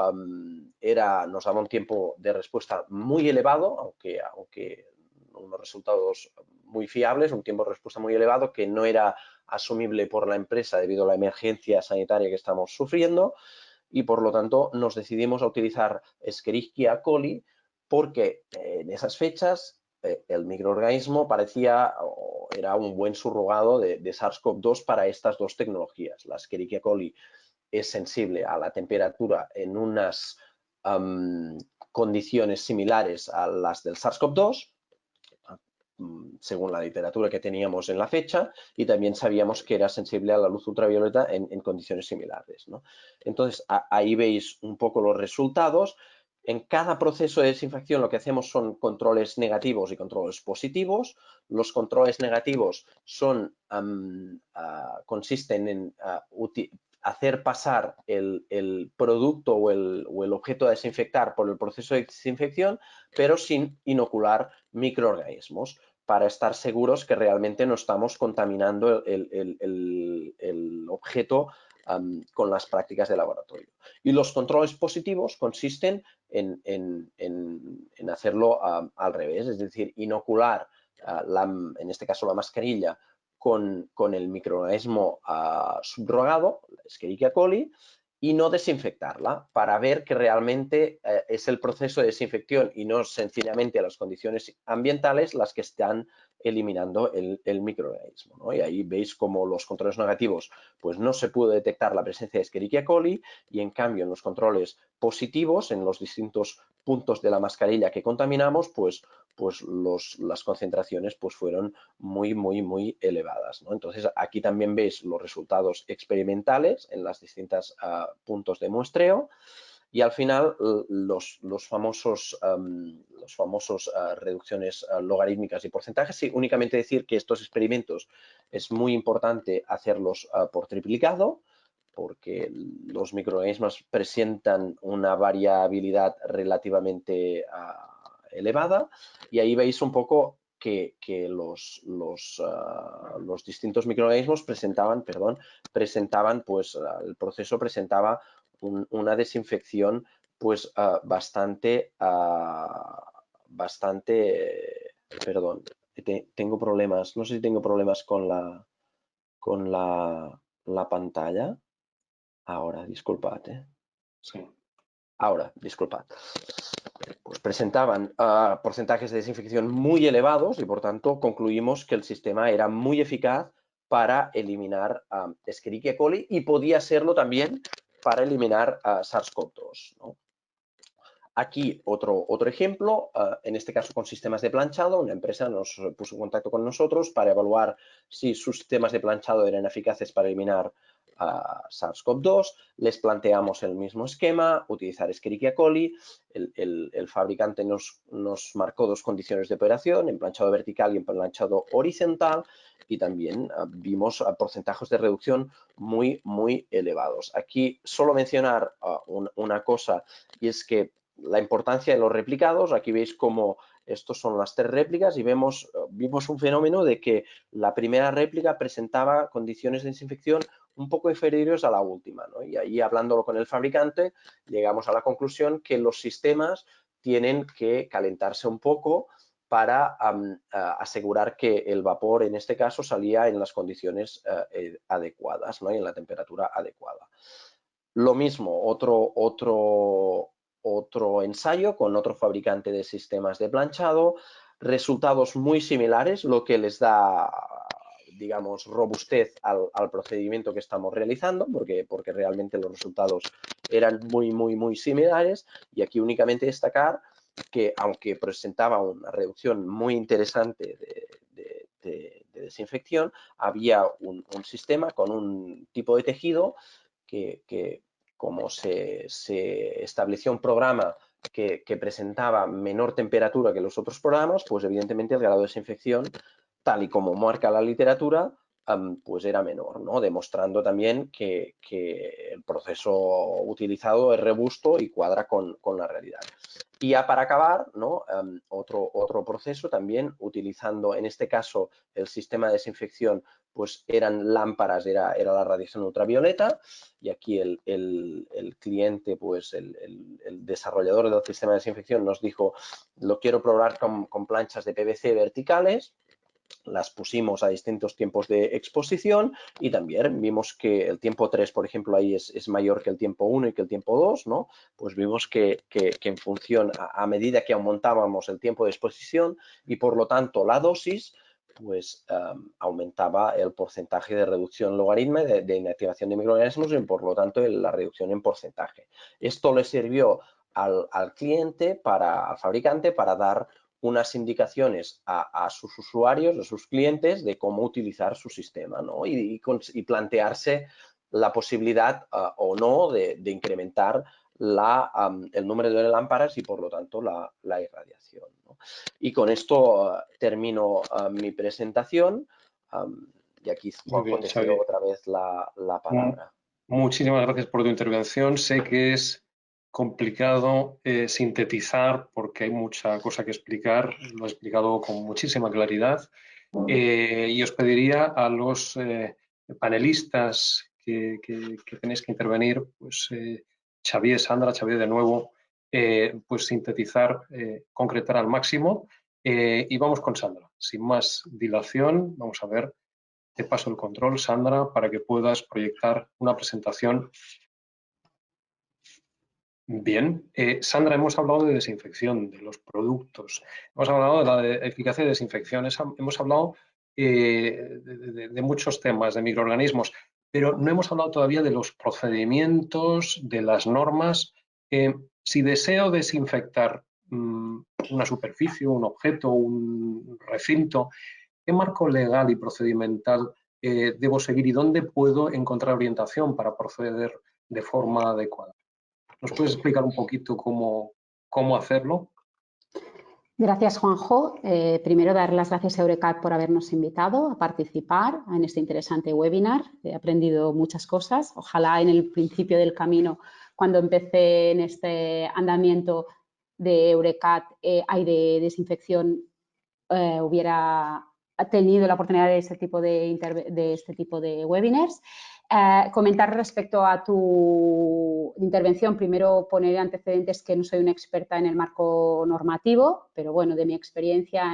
Speaker 2: nos daba un tiempo de respuesta muy elevado, aunque unos resultados muy fiables, un tiempo de respuesta muy elevado que no era asumible por la empresa debido a la emergencia sanitaria que estamos sufriendo, y por lo tanto nos decidimos a utilizar Escherichia coli porque en esas fechas el microorganismo era un buen surrogado de SARS-CoV-2 para estas dos tecnologías. La Escherichia coli es sensible a la temperatura en unas condiciones similares a las del SARS-CoV-2, según la literatura que teníamos en la fecha, y también sabíamos que era sensible a la luz ultravioleta en condiciones similares, ¿no? Entonces, ahí veis un poco los resultados. En cada proceso de desinfección lo que hacemos son controles negativos y controles positivos. Los controles negativos consisten en hacer pasar el producto o el objeto a desinfectar por el proceso de desinfección, pero sin inocular microorganismos, para estar seguros que realmente no estamos contaminando el objeto con las prácticas de laboratorio. Y los controles positivos consisten en hacerlo al revés, es decir, inocular, en este caso la mascarilla, con el microorganismo subrogado, Escherichia coli, y no desinfectarla para ver que realmente es el proceso de desinfección y no sencillamente las condiciones ambientales las que están eliminando el microorganismo, ¿no? Y ahí veis como los controles negativos pues no se pudo detectar la presencia de Escherichia coli, y en cambio en los controles positivos, en los distintos puntos de la mascarilla que contaminamos, pues las concentraciones pues fueron muy elevadas, ¿no? Entonces aquí también veis los resultados experimentales en las distintas puntos de muestreo, y al final los famosos reducciones logarítmicas y porcentajes. Sí, únicamente decir que estos experimentos es muy importante hacerlos por triplicado, porque los microorganismos presentan una variabilidad relativamente elevada, y ahí veis un poco que los distintos microorganismos presentaban, pues el proceso presentaba una desinfección pues bastante, perdón, tengo problemas, no sé si tengo problemas con la pantalla. Ahora, disculpad.
Speaker 1: Sí.
Speaker 2: Ahora, disculpad. Pues presentaban porcentajes de desinfección muy elevados y por tanto concluimos que el sistema era muy eficaz para eliminar Escherichia coli y podía serlo también para eliminar SARS-CoV-2, ¿no? Aquí otro ejemplo, en este caso con sistemas de planchado. Una empresa nos puso en contacto con nosotros para evaluar si sus sistemas de planchado eran eficaces para eliminar SARS-CoV-2. Les planteamos el mismo esquema, utilizar Escherichia coli. El fabricante nos marcó dos condiciones de operación, en planchado vertical y en planchado horizontal, y también vimos porcentajes de reducción muy elevados. Aquí solo mencionar una cosa, y es que la importancia de los replicados. Aquí veis cómo estos son las 3 réplicas y vimos un fenómeno de que la primera réplica presentaba condiciones de desinfección un poco inferiores a la última, ¿no? Y ahí, hablándolo con el fabricante, llegamos a la conclusión que los sistemas tienen que calentarse un poco para asegurar que el vapor, en este caso, salía en las condiciones adecuadas, ¿no? Y en la temperatura adecuada. Lo mismo, otro ensayo con otro fabricante de sistemas de planchado, resultados muy similares, lo que les da, digamos, robustez al procedimiento que estamos realizando, porque realmente los resultados eran muy similares. Y aquí únicamente destacar que, aunque presentaba una reducción muy interesante de desinfección, había un sistema con un tipo de tejido que como se estableció un programa que presentaba menor temperatura que los otros programas, pues evidentemente el grado de desinfección, tal y como marca la literatura, pues era menor, ¿no? Demostrando también que el proceso utilizado es robusto y cuadra con la realidad. Y ya para acabar, ¿no? Otro proceso también utilizando, en este caso, el sistema de desinfección, pues eran lámparas, era la radiación ultravioleta, y aquí el cliente, pues el desarrollador del sistema de desinfección nos dijo, lo quiero probar con planchas de PVC verticales. Las pusimos a distintos tiempos de exposición y también vimos que el tiempo 3, por ejemplo, ahí es mayor que el tiempo 1 y que el tiempo 2, ¿no? Pues vimos que en función, a medida que aumentábamos el tiempo de exposición y por lo tanto la dosis, pues aumentaba el porcentaje de reducción logaritma de inactivación de microorganismos y por lo tanto la reducción en porcentaje. Esto le sirvió al cliente, al fabricante, para dar unas indicaciones a sus usuarios, a sus clientes, de cómo utilizar su sistema, ¿no? Y plantearse la posibilidad o no de incrementar el número de lámparas y por lo tanto la irradiación, ¿no? Y con esto termino mi presentación y aquí Juanjo te cedo otra vez la palabra.
Speaker 1: Muchísimas gracias por tu intervención. Sé que es complicado sintetizar porque hay mucha cosa que explicar. Lo he explicado con muchísima claridad. Y os pediría a los panelistas que tenéis que intervenir, pues Xavier, Sandra, Xavier de nuevo, pues sintetizar, concretar al máximo. Y vamos con Sandra. Sin más dilación, vamos a ver. Te paso el control, Sandra, para que puedas proyectar una presentación. Bien. Sandra, hemos hablado de desinfección, de los productos, hemos hablado de la eficacia de desinfección, hemos hablado de muchos temas, de microorganismos, pero no hemos hablado todavía de los procedimientos, de las normas. Si deseo desinfectar una superficie, un objeto, un recinto, ¿qué marco legal y procedimental debo seguir y dónde puedo encontrar orientación para proceder de forma adecuada? ¿Nos puedes explicar un poquito cómo hacerlo?
Speaker 5: Gracias, Juanjo. Primero, dar las gracias a Eurecat por habernos invitado a participar en este interesante webinar. He aprendido muchas cosas. Ojalá en el principio del camino, cuando empecé en este andamiento de Eurecat, de desinfección, hubiera tenido la oportunidad de este tipo de webinars. Comentar respecto a tu intervención, primero poner antecedentes que no soy una experta en el marco normativo, pero bueno, de mi experiencia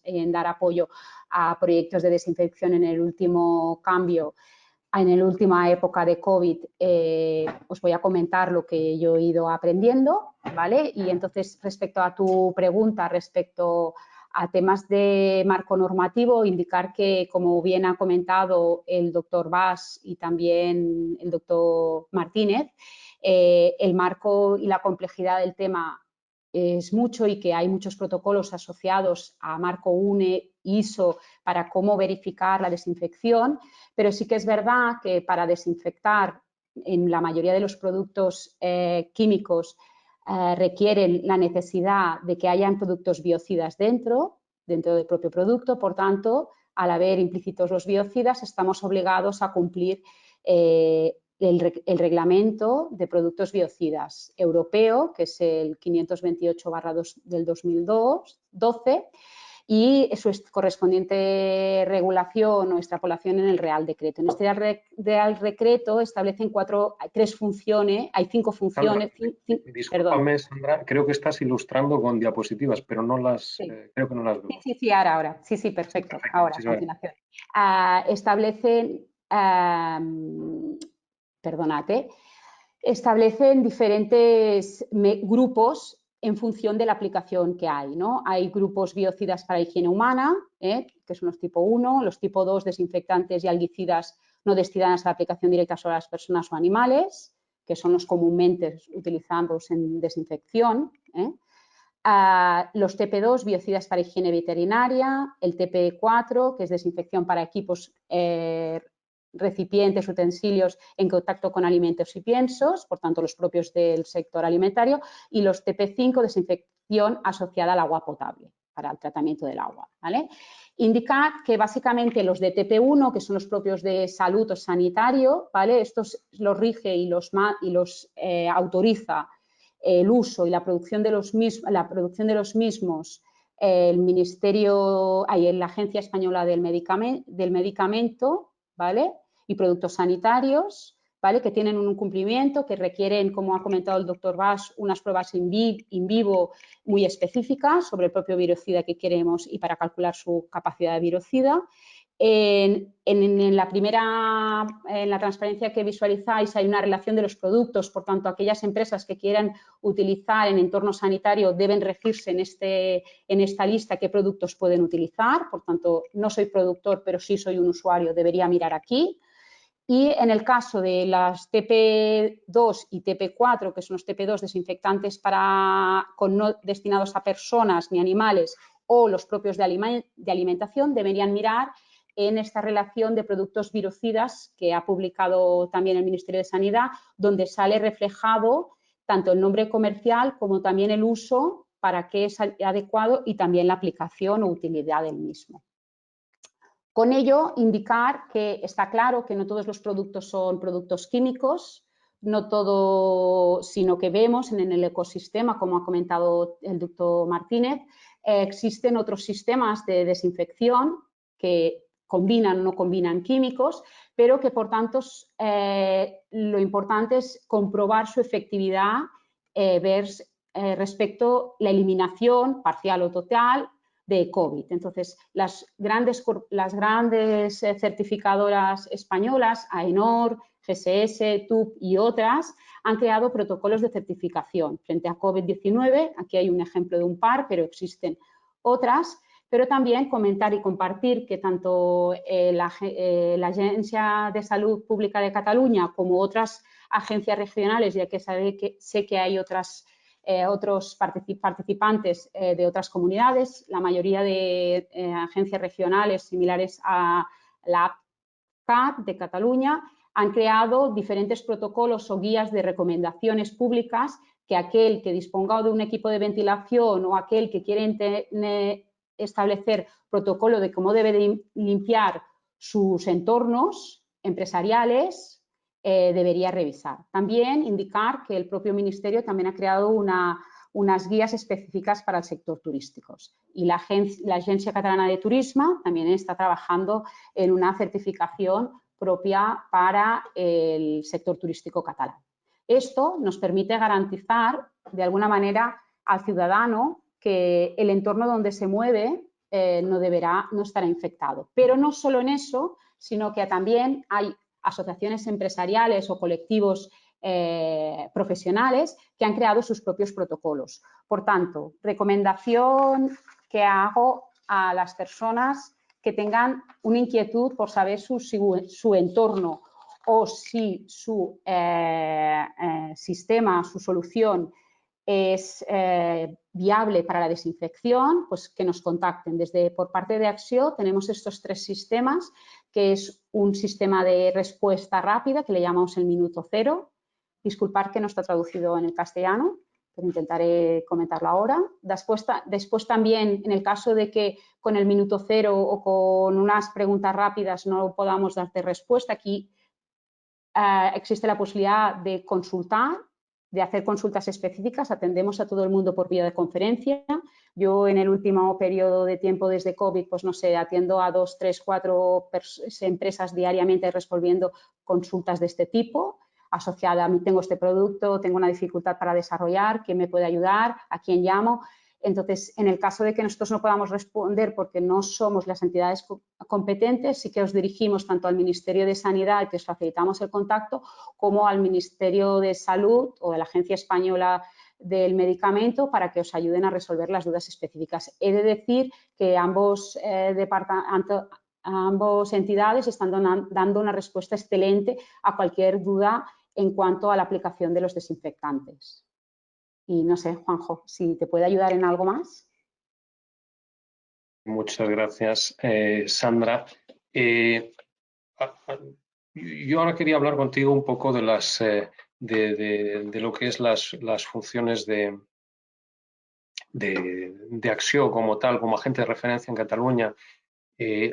Speaker 5: en dar apoyo a proyectos de desinfección en el último cambio, en la última época de COVID, os voy a comentar lo que yo he ido aprendiendo, ¿vale? Y entonces, respecto a tu pregunta, respecto a temas de marco normativo, indicar que, como bien ha comentado el doctor Bas y también el doctor Martínez, el marco y la complejidad del tema es mucho y que hay muchos protocolos asociados a marco UNE, ISO, para cómo verificar la desinfección, pero sí que es verdad que para desinfectar en la mayoría de los productos químicos requieren la necesidad de que hayan productos biocidas dentro del propio producto. Por tanto, al haber implícitos los biocidas, estamos obligados a cumplir el reglamento de productos biocidas europeo, que es el 528/2 del 2012, y su correspondiente regulación o extrapolación en el Real Decreto. En este Real Decreto establecen tres funciones, hay 5 funciones.
Speaker 1: Discúlpame, Sandra, creo que estás ilustrando con diapositivas, pero no las, creo que no las veo.
Speaker 5: Sí, ahora. Sí, perfecto. Ahora, a continuación. Establecen, establecen diferentes grupos en función de la aplicación que hay, ¿no? Hay grupos biocidas para higiene humana, que son los tipo 1, los tipo 2, desinfectantes y alguicidas no destinadas a la aplicación directa sobre las personas o animales, que son los comúnmente utilizados en desinfección. Los TP2, biocidas para higiene veterinaria, el TP4, que es desinfección para equipos recipientes, utensilios en contacto con alimentos y piensos, por tanto los propios del sector alimentario, y los TP5, desinfección asociada al agua potable, para el tratamiento del agua, ¿vale? Indicar que básicamente los de TP1, que son los propios de salud o sanitario, ¿vale? Estos los rige y los autoriza el uso y la producción de los mismos el Ministerio, la Agencia Española del Medicamento, ¿vale? Y productos sanitarios, ¿vale? Que tienen un cumplimiento, que requieren, como ha comentado el doctor Bas, unas pruebas in vivo muy específicas sobre el propio virocida que queremos y para calcular su capacidad de virocida. En la transparencia que visualizáis hay una relación de los productos, por tanto, aquellas empresas que quieran utilizar en entorno sanitario deben regirse en esta lista qué productos pueden utilizar, por tanto, no soy productor, pero sí soy un usuario, debería mirar aquí. Y en el caso de las TP2 y TP4, que son los TP2 desinfectantes no destinados a personas ni animales o los propios de alimentación, deberían mirar en esta relación de productos virocidas que ha publicado también el Ministerio de Sanidad, donde sale reflejado tanto el nombre comercial como también el uso, para qué es adecuado y también la aplicación o utilidad del mismo. Con ello, indicar que está claro que no todos los productos son productos químicos, no todo, sino que vemos en el ecosistema, como ha comentado el doctor Martínez, existen otros sistemas de desinfección que combinan o no combinan químicos, pero que por tanto lo importante es comprobar su efectividad, ver respecto a la eliminación parcial o total de COVID. Entonces, las grandes certificadoras españolas, AENOR, GSS, TUP y otras, han creado protocolos de certificación frente a COVID-19. Aquí hay un ejemplo de un par, pero existen otras. Pero también comentar y compartir que tanto la Agencia de Salud Pública de Cataluña como otras agencias regionales, ya que sé que hay otros participantes de otras comunidades, la mayoría de agencias regionales similares a la APCAT de Cataluña, han creado diferentes protocolos o guías de recomendaciones públicas que aquel que disponga de un equipo de ventilación o aquel que quiere establecer protocolo de cómo debe de limpiar sus entornos empresariales, debería revisar. También indicar que el propio Ministerio también ha creado unas guías específicas para el sector turístico y la Agencia Catalana de Turismo también está trabajando en una certificación propia para el sector turístico catalán. Esto nos permite garantizar de alguna manera al ciudadano que el entorno donde se mueve no estará infectado. Pero no solo en eso, sino que también hay asociaciones empresariales o colectivos profesionales que han creado sus propios protocolos. Por tanto, recomendación que hago a las personas que tengan una inquietud por saber su entorno o si su sistema, su solución es viable para la desinfección, pues que nos contacten. Por parte de Acció tenemos estos 3 sistemas, que es un sistema de respuesta rápida que le llamamos el minuto cero. Disculpad que no está traducido en el castellano, pero intentaré comentarlo ahora. Después también, en el caso de que con el minuto cero o con unas preguntas rápidas no podamos darte respuesta, aquí existe la posibilidad de consultar, de hacer consultas específicas. Atendemos a todo el mundo por vía de conferencia. Yo en el último periodo de tiempo desde COVID, pues no sé, atiendo a 2, 3, 4 empresas diariamente resolviendo consultas de este tipo. Asociada a mí, tengo este producto, tengo una dificultad para desarrollar, ¿quién me puede ayudar? ¿A quién llamo? Entonces, en el caso de que nosotros no podamos responder porque no somos las entidades competentes, sí que os dirigimos tanto al Ministerio de Sanidad, que os facilitamos el contacto, como al Ministerio de Salud o de la Agencia Española del Medicamento para que os ayuden a resolver las dudas específicas. He de decir que ambos entidades están dando una respuesta excelente a cualquier duda en cuanto a la aplicación de los desinfectantes. Y no sé, Juanjo, si te puede ayudar en algo más.
Speaker 1: Muchas gracias, Sandra. Yo ahora quería hablar contigo un poco de de lo que es las funciones de Acció como tal, como agente de referencia en Cataluña.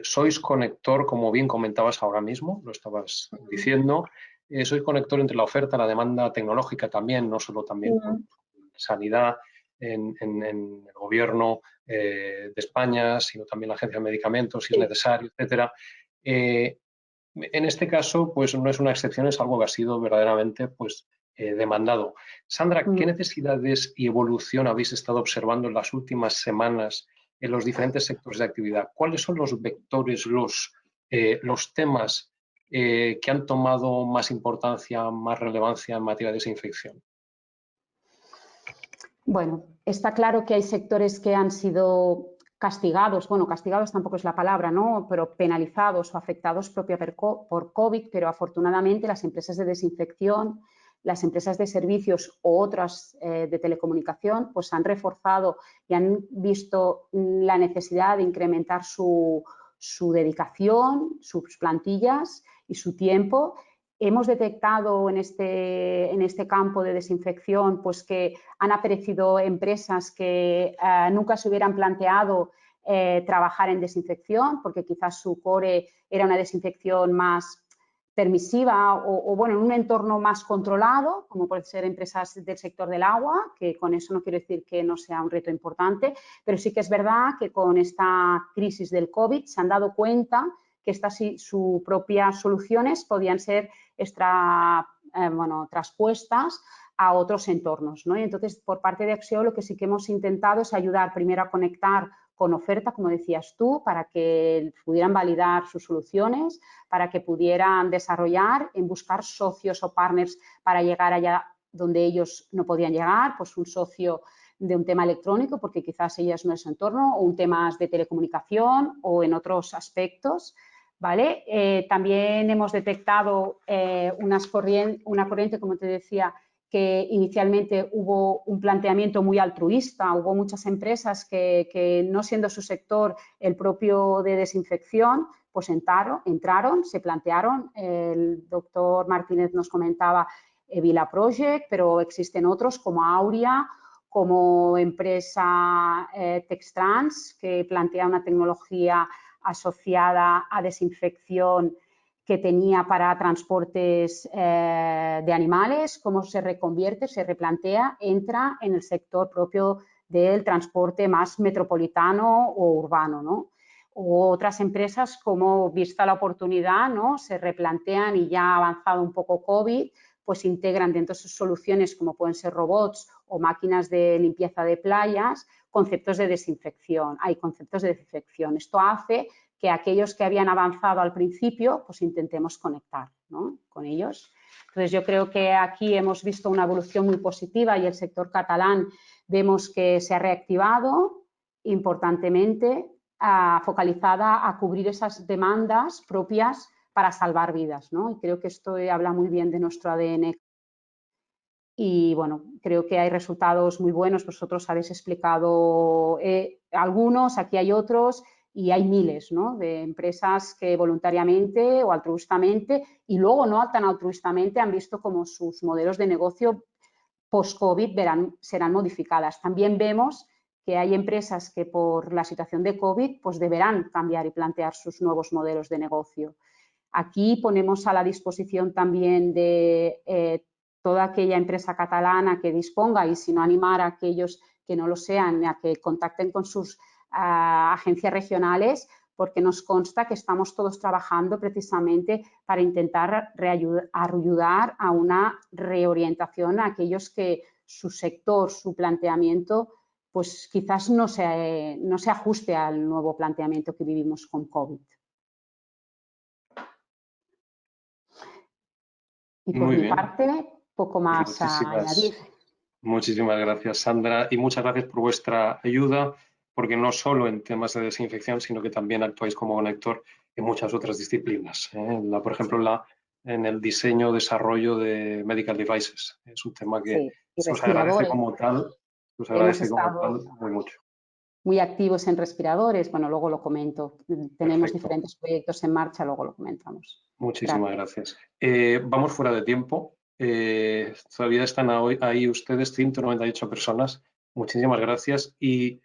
Speaker 1: Sois conector, como bien comentabas ahora mismo, lo estabas diciendo, sois conector entre la oferta y la demanda tecnológica también, no solo también con sanidad en el gobierno de España, sino también la Agencia de Medicamentos, si es necesario, etcétera. En este caso, pues no es una excepción, es algo que ha sido verdaderamente pues, demandado. Sandra, ¿qué necesidades y evolución habéis estado observando en las últimas semanas en los diferentes sectores de actividad? ¿Cuáles son los vectores, los temas que han tomado más importancia, más relevancia en materia de desinfección?
Speaker 5: Bueno, está claro que hay sectores que han sido castigados, bueno, castigados tampoco es la palabra, ¿no? Pero penalizados o afectados por COVID, pero afortunadamente las empresas de desinfección, las empresas de servicios o otras de telecomunicación, pues han reforzado y han visto la necesidad de incrementar su dedicación, sus plantillas y su tiempo. Hemos detectado en este campo de desinfección pues que han aparecido empresas que nunca se hubieran planteado trabajar en desinfección porque quizás su core era una desinfección más permisiva o bueno, en un entorno más controlado, como pueden ser empresas del sector del agua, que con eso no quiero decir que no sea un reto importante, pero sí que es verdad que con esta crisis del COVID se han dado cuenta que sus propias soluciones podían ser traspuestas a otros entornos, ¿no? Y entonces, por parte de Acció, lo que sí que hemos intentado es ayudar primero a conectar con oferta, como decías tú, para que pudieran validar sus soluciones, para que pudieran desarrollar, en buscar socios o partners para llegar allá donde ellos no podían llegar, pues un socio de un tema electrónico, porque quizás ellas no es su entorno, o un tema de telecomunicación o en otros aspectos. ¿Vale? También hemos detectado una corriente, como te decía, que inicialmente hubo un planteamiento muy altruista, hubo muchas empresas que no siendo su sector el propio de desinfección, pues entraron, se plantearon, el doctor Martínez nos comentaba Vila Project, pero existen otros como Auria, como empresa Textrans, que plantea una tecnología asociada a desinfección que tenía para transportes de animales, cómo se reconvierte, se replantea, entra en el sector propio del transporte más metropolitano o urbano, ¿no? O otras empresas, como vista la oportunidad, ¿no? Se replantean y ya ha avanzado un poco COVID, pues integran dentro de sus soluciones, como pueden ser robots o máquinas de limpieza de playas, conceptos de desinfección. Hay conceptos de desinfección. Esto hace que aquellos que habían avanzado al principio, pues intentemos conectar, ¿no? Con ellos. Entonces, yo creo que aquí hemos visto una evolución muy positiva y el sector catalán vemos que se ha reactivado importantemente, focalizada a cubrir esas demandas propias para salvar vidas, ¿no? Y creo que esto habla muy bien de nuestro ADN. Y bueno, creo que hay resultados muy buenos. Vosotros habéis explicado algunos, aquí hay otros y hay miles, ¿no? De empresas que voluntariamente o altruistamente y luego no tan altruistamente han visto como sus modelos de negocio post-COVID serán modificadas. También vemos que hay empresas que por la situación de COVID pues deberán cambiar y plantear sus nuevos modelos de negocio. Aquí ponemos a la disposición también de toda aquella empresa catalana que disponga y si no animar a aquellos que no lo sean a que contacten con sus agencias regionales porque nos consta que estamos todos trabajando precisamente para intentar ayudar a una reorientación a aquellos que su sector, su planteamiento, pues quizás no se ajuste al nuevo planteamiento que vivimos con COVID. Y por mi parte, poco más a añadir.
Speaker 1: Muchísimas gracias, Sandra, y muchas gracias por vuestra ayuda, porque no solo en temas de desinfección, sino que también actuáis como conector en muchas otras disciplinas. Por ejemplo, en el diseño, desarrollo de medical devices. Es un tema que se os agradece como tal, muy mucho.
Speaker 5: muy activos en respiradores. Bueno, luego lo comento. Tenemos
Speaker 1: Perfecto.
Speaker 5: diferentes proyectos en marcha, luego lo comentamos.
Speaker 1: Muchísimas gracias. Vamos fuera de tiempo. Todavía están ahí ustedes, 198 personas. Muchísimas gracias y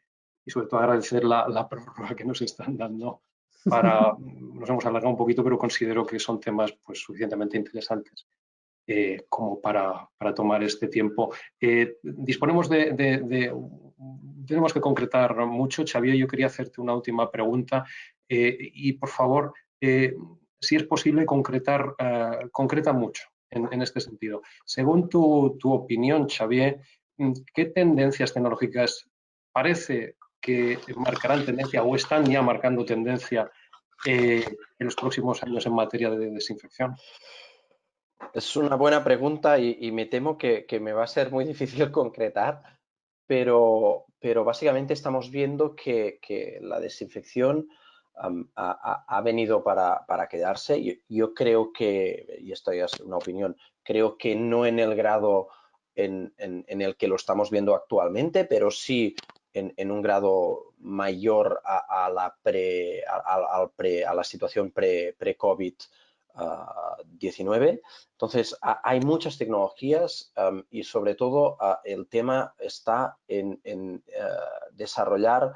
Speaker 1: sobre todo agradecer la prórroga que nos están dando. Nos hemos alargado un poquito, pero considero que son temas pues, suficientemente interesantes como para tomar este tiempo. Disponemos tenemos que concretar mucho. Xavier, yo quería hacerte una última pregunta y, por favor, si es posible, concreta mucho en este sentido. Según tu opinión, Xavier, ¿qué tendencias tecnológicas parece que marcarán tendencia o están ya marcando tendencia en los próximos años en materia de desinfección?
Speaker 2: Es una buena pregunta y me temo que me va a ser muy difícil concretar, pero básicamente estamos viendo que la desinfección ha venido para quedarse. Yo creo que, y esto ya es una opinión, creo que no en el grado en el que lo estamos viendo actualmente, pero sí en un grado mayor a la situación pre-COVID. 19. Entonces, hay muchas tecnologías y sobre todo el tema está en desarrollar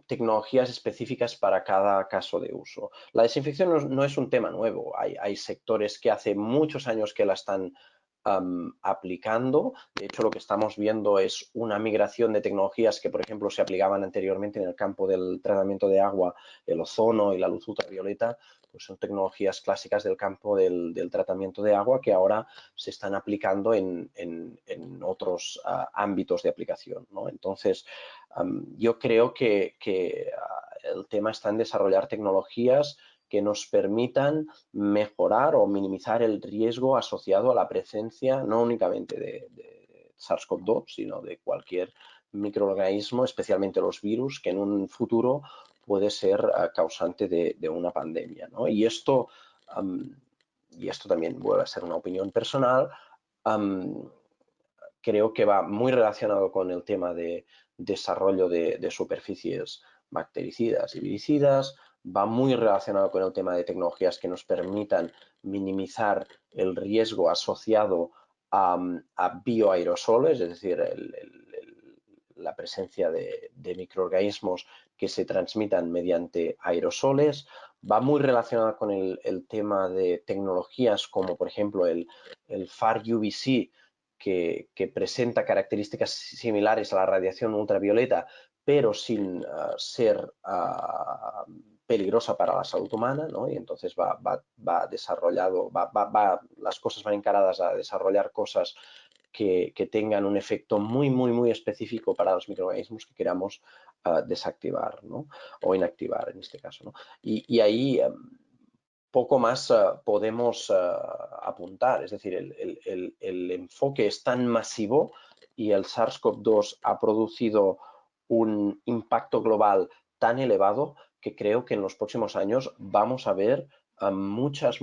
Speaker 2: tecnologías específicas para cada caso de uso. La desinfección no es un tema nuevo. Hay sectores que hace muchos años que la están aplicando. De hecho, lo que estamos viendo es una migración de tecnologías que, por ejemplo, se aplicaban anteriormente en el campo del tratamiento de agua, el ozono y la luz ultravioleta, pues son tecnologías clásicas del campo del tratamiento de agua que ahora se están aplicando en otros ámbitos de aplicación, ¿no? Entonces, yo creo que el tema está en desarrollar tecnologías que nos permitan mejorar o minimizar el riesgo asociado a la presencia no únicamente de SARS-CoV-2, sino de cualquier microorganismo, especialmente los virus, que en un futuro puede ser causante de una pandemia, ¿no? Y esto también vuelve a ser una opinión personal, creo que va muy relacionado con el tema de desarrollo de superficies bactericidas y viricidas, va muy relacionado con el tema de tecnologías que nos permitan minimizar el riesgo asociado a bioaerosoles, es decir, la presencia de microorganismos que se transmitan mediante aerosoles, va muy relacionado con el tema de tecnologías como, por ejemplo, el FAR-UVC, que presenta características similares a la radiación ultravioleta, pero sin ser peligrosa para la salud humana, ¿no? Y entonces las cosas van encaradas a desarrollar cosas que tengan un efecto muy específico para los microorganismos que queramos desactivar, ¿no? O inactivar en este caso, ¿no? Y ahí poco más podemos apuntar, es decir, el enfoque es tan masivo y el SARS-CoV-2 ha producido un impacto global tan elevado que creo que en los próximos años vamos a ver muchas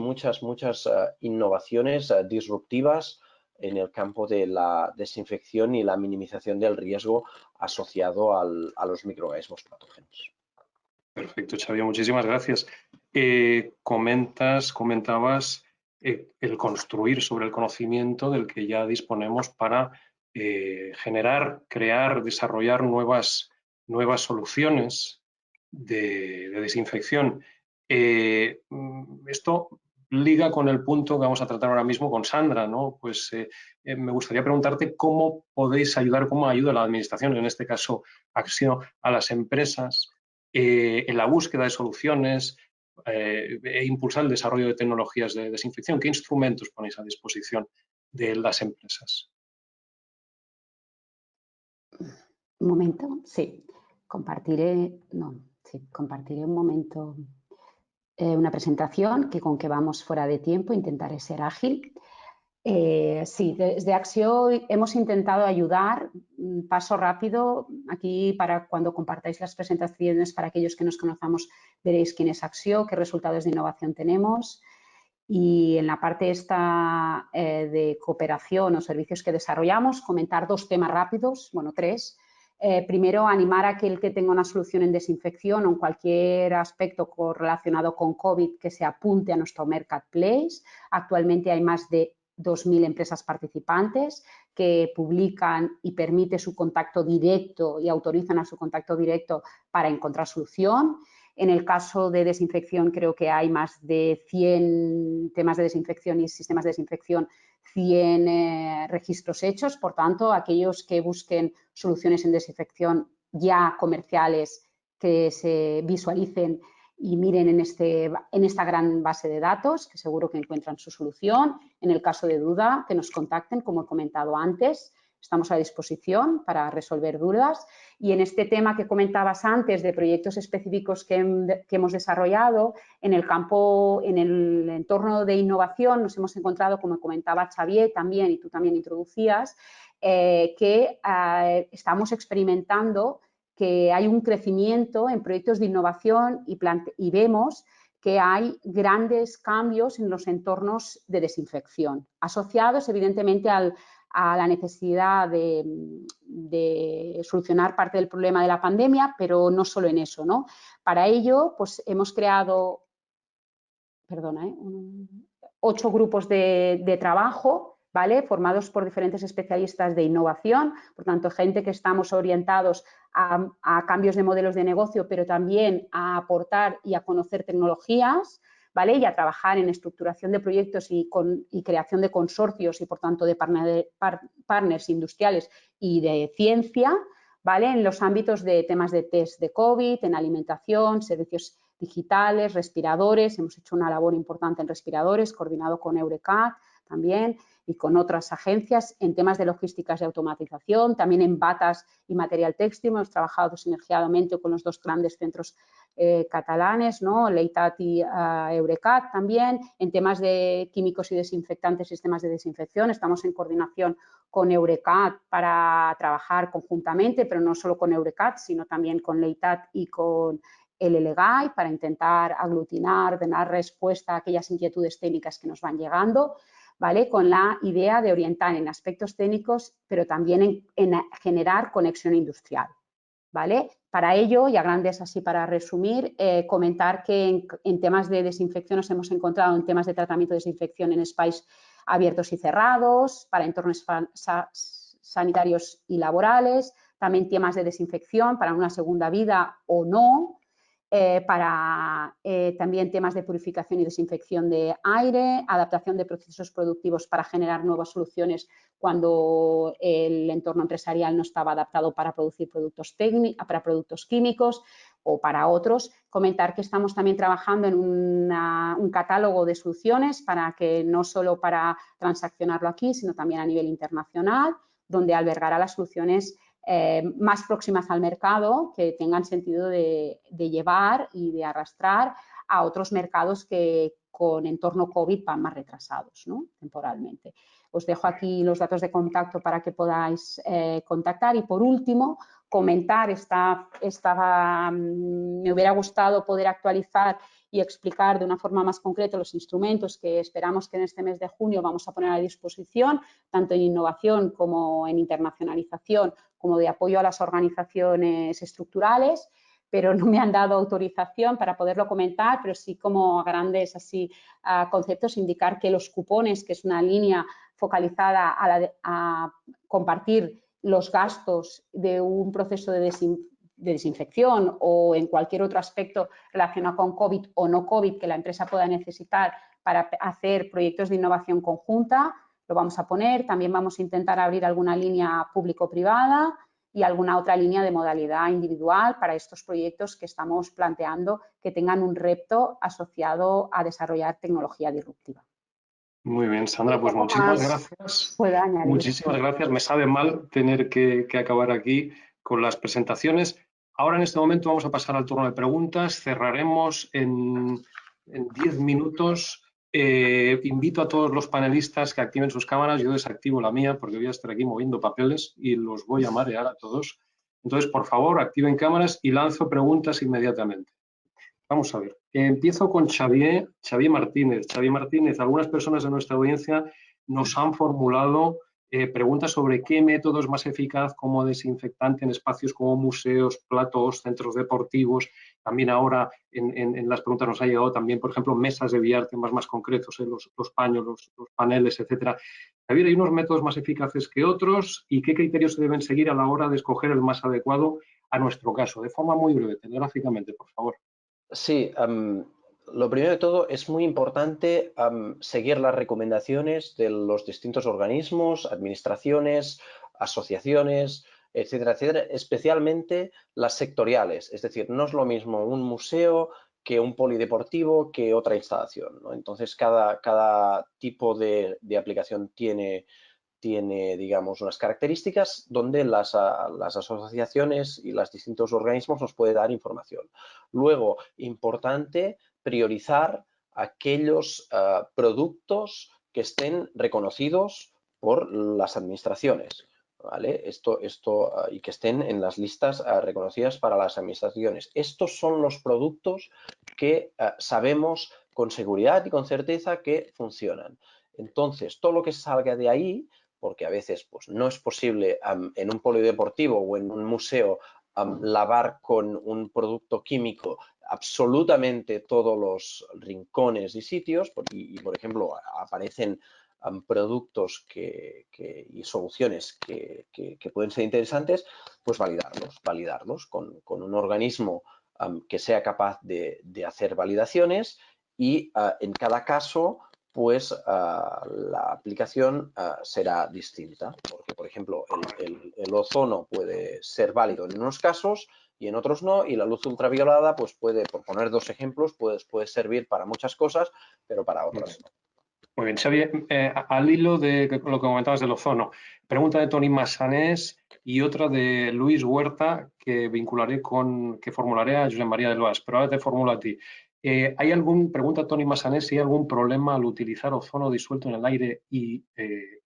Speaker 2: innovaciones disruptivas en el campo de la desinfección y la minimización del riesgo asociado a los microorganismos patógenos.
Speaker 1: Perfecto, Xavier, muchísimas gracias. Comentabas el construir sobre el conocimiento del que ya disponemos para generar, crear, desarrollar nuevas soluciones de desinfección. Esto liga con el punto que vamos a tratar ahora mismo con Sandra, ¿no? Pues me gustaría preguntarte cómo podéis ayudar, cómo ayuda la Administración, en este caso Acció, a las empresas en la búsqueda de soluciones e impulsar el desarrollo de tecnologías de desinfección. ¿Qué instrumentos ponéis a disposición de las empresas?
Speaker 5: Un momento, sí. Compartiré un momento una presentación que con que vamos fuera de tiempo intentaré ser ágil. Sí, desde Acció hemos intentado ayudar, paso rápido, aquí para cuando compartáis las presentaciones, para aquellos que nos conozcamos, veréis quién es Acció, qué resultados de innovación tenemos. Y en la parte esta de cooperación o servicios que desarrollamos, comentar dos temas rápidos, bueno, tres. Primero, animar a aquel que tenga una solución en desinfección o en cualquier aspecto relacionado con COVID que se apunte a nuestro marketplace. Actualmente hay más de 2.000 empresas participantes que publican y permite su contacto directo y autorizan a su contacto directo para encontrar solución. En el caso de desinfección creo que hay más de 100 temas de desinfección y sistemas de desinfección, 100 registros hechos. Por tanto, aquellos que busquen soluciones en desinfección ya comerciales que se visualicen y miren en esta gran base de datos, que seguro que encuentran su solución. En el caso de duda, que nos contacten, como he comentado antes. Estamos a disposición para resolver dudas. Y en este tema que comentabas antes de proyectos específicos que hemos desarrollado, en el campo, en el entorno de innovación, nos hemos encontrado, como comentaba Xavier también, y tú también introducías, que estamos experimentando que hay un crecimiento en proyectos de innovación y vemos que hay grandes cambios en los entornos de desinfección, asociados evidentemente a la necesidad de solucionar parte del problema de la pandemia, pero no solo en eso, ¿no? Para ello, pues hemos creado, 8 grupos de trabajo, ¿vale? Formados por diferentes especialistas de innovación, por tanto, gente que estamos orientados a cambios de modelos de negocio, pero también a aportar y a conocer tecnologías, ¿vale? Y a trabajar en estructuración de proyectos y creación de consorcios y, por tanto, de partners industriales y de ciencia, ¿vale? En los ámbitos de temas de test de COVID, en alimentación, servicios digitales, respiradores. Hemos hecho una labor importante en respiradores, coordinado con Eurecat también y con otras agencias en temas de logísticas y automatización, también en batas y material textil. Hemos trabajado sinergiadamente con los 2 grandes centros catalanes, ¿no? Leitat y Eurecat también, en temas de químicos y desinfectantes, sistemas de desinfección. Estamos en coordinación con Eurecat para trabajar conjuntamente, pero no solo con Eurecat, sino también con Leitat y con el LLGAI para intentar aglutinar, dar respuesta a aquellas inquietudes técnicas que nos van llegando, ¿vale? Con la idea de orientar en aspectos técnicos, pero también en generar conexión industrial, ¿vale? Para ello, y a grandes así para resumir, comentar que en temas de desinfección nos hemos encontrado en temas de tratamiento de desinfección en espacios abiertos y cerrados, para entornos sanitarios y laborales, también temas de desinfección para una segunda vida o no, también temas de purificación y desinfección de aire, adaptación de procesos productivos para generar nuevas soluciones cuando el entorno empresarial no estaba adaptado para producir productos químicos o para otros. Comentar que estamos también trabajando en un catálogo de soluciones para que no solo para transaccionarlo aquí, sino también a nivel internacional, donde albergará las soluciones más próximas al mercado, que tengan sentido de llevar y de arrastrar a otros mercados que con entorno COVID van más retrasados, ¿no? Temporalmente. Os dejo aquí los datos de contacto para que podáis contactar. Y por último, comentar, me hubiera gustado poder actualizar y explicar de una forma más concreta los instrumentos que esperamos que en este mes de junio vamos a poner a disposición, tanto en innovación como en internacionalización, como de apoyo a las organizaciones estructurales, pero no me han dado autorización para poderlo comentar, pero sí como a grandes así conceptos indicar que los cupones, que es una línea focalizada a compartir los gastos de un proceso de desinfección o en cualquier otro aspecto relacionado con COVID o no COVID que la empresa pueda necesitar para hacer proyectos de innovación conjunta, lo vamos a poner. También vamos a intentar abrir alguna línea público-privada y alguna otra línea de modalidad individual para estos proyectos que estamos planteando que tengan un reto asociado a desarrollar tecnología disruptiva.
Speaker 1: Muy bien, Sandra, pues muchísimas gracias. Muchísimas gracias. Me sabe mal tener que acabar aquí con las presentaciones. Ahora, en este momento, vamos a pasar al turno de preguntas. Cerraremos en 10 minutos. Invito a todos los panelistas que activen sus cámaras. Yo desactivo la mía porque voy a estar aquí moviendo papeles y los voy a marear a todos. Entonces, por favor, activen cámaras y lanzo preguntas inmediatamente. Vamos a ver. Empiezo con Xavier Martínez. Xavier Martínez, algunas personas de nuestra audiencia nos han formulado pregunta sobre qué método es más eficaz como desinfectante en espacios como museos, platos, centros deportivos. También ahora en las preguntas nos ha llegado también, por ejemplo, mesas de billar, temas más concretos, los paños, los paneles, etcétera. Javier, ¿hay unos métodos más eficaces que otros y qué criterios se deben seguir a la hora de escoger el más adecuado a nuestro caso? De forma muy breve, telegráficamente, por favor.
Speaker 2: Sí, lo primero de todo es muy importante seguir las recomendaciones de los distintos organismos, administraciones, asociaciones, etcétera, etcétera, especialmente las sectoriales. Es decir, no es lo mismo un museo que un polideportivo que otra instalación, ¿no? Entonces, cada tipo de aplicación tiene, digamos, unas características donde las asociaciones y los distintos organismos nos pueden dar información. Luego, importante priorizar aquellos productos que estén reconocidos por las administraciones, ¿vale? Y que estén en las listas reconocidas para las administraciones. Estos son los productos que sabemos con seguridad y con certeza que funcionan. Entonces, todo lo que salga de ahí, porque a veces pues, no es posible en un polideportivo o en un museo lavar con un producto químico absolutamente todos los rincones y sitios, y por ejemplo aparecen productos y soluciones que pueden ser interesantes, pues validarlos con un organismo que sea capaz de hacer validaciones y en cada caso pues la aplicación será distinta, porque por ejemplo el ozono puede ser válido en unos casos y en otros no, y la luz ultraviolada pues puede, por poner dos ejemplos, puede servir para muchas cosas, pero para otras no.
Speaker 1: Muy bien, Xavi, al hilo de lo que comentabas del ozono, pregunta de Toni Massanés y otra de Luis Huerta que formularé a Josep María del Vas, pero ahora te formulo a ti. Pregunta Toni Massanés si hay algún problema al utilizar ozono disuelto en el aire y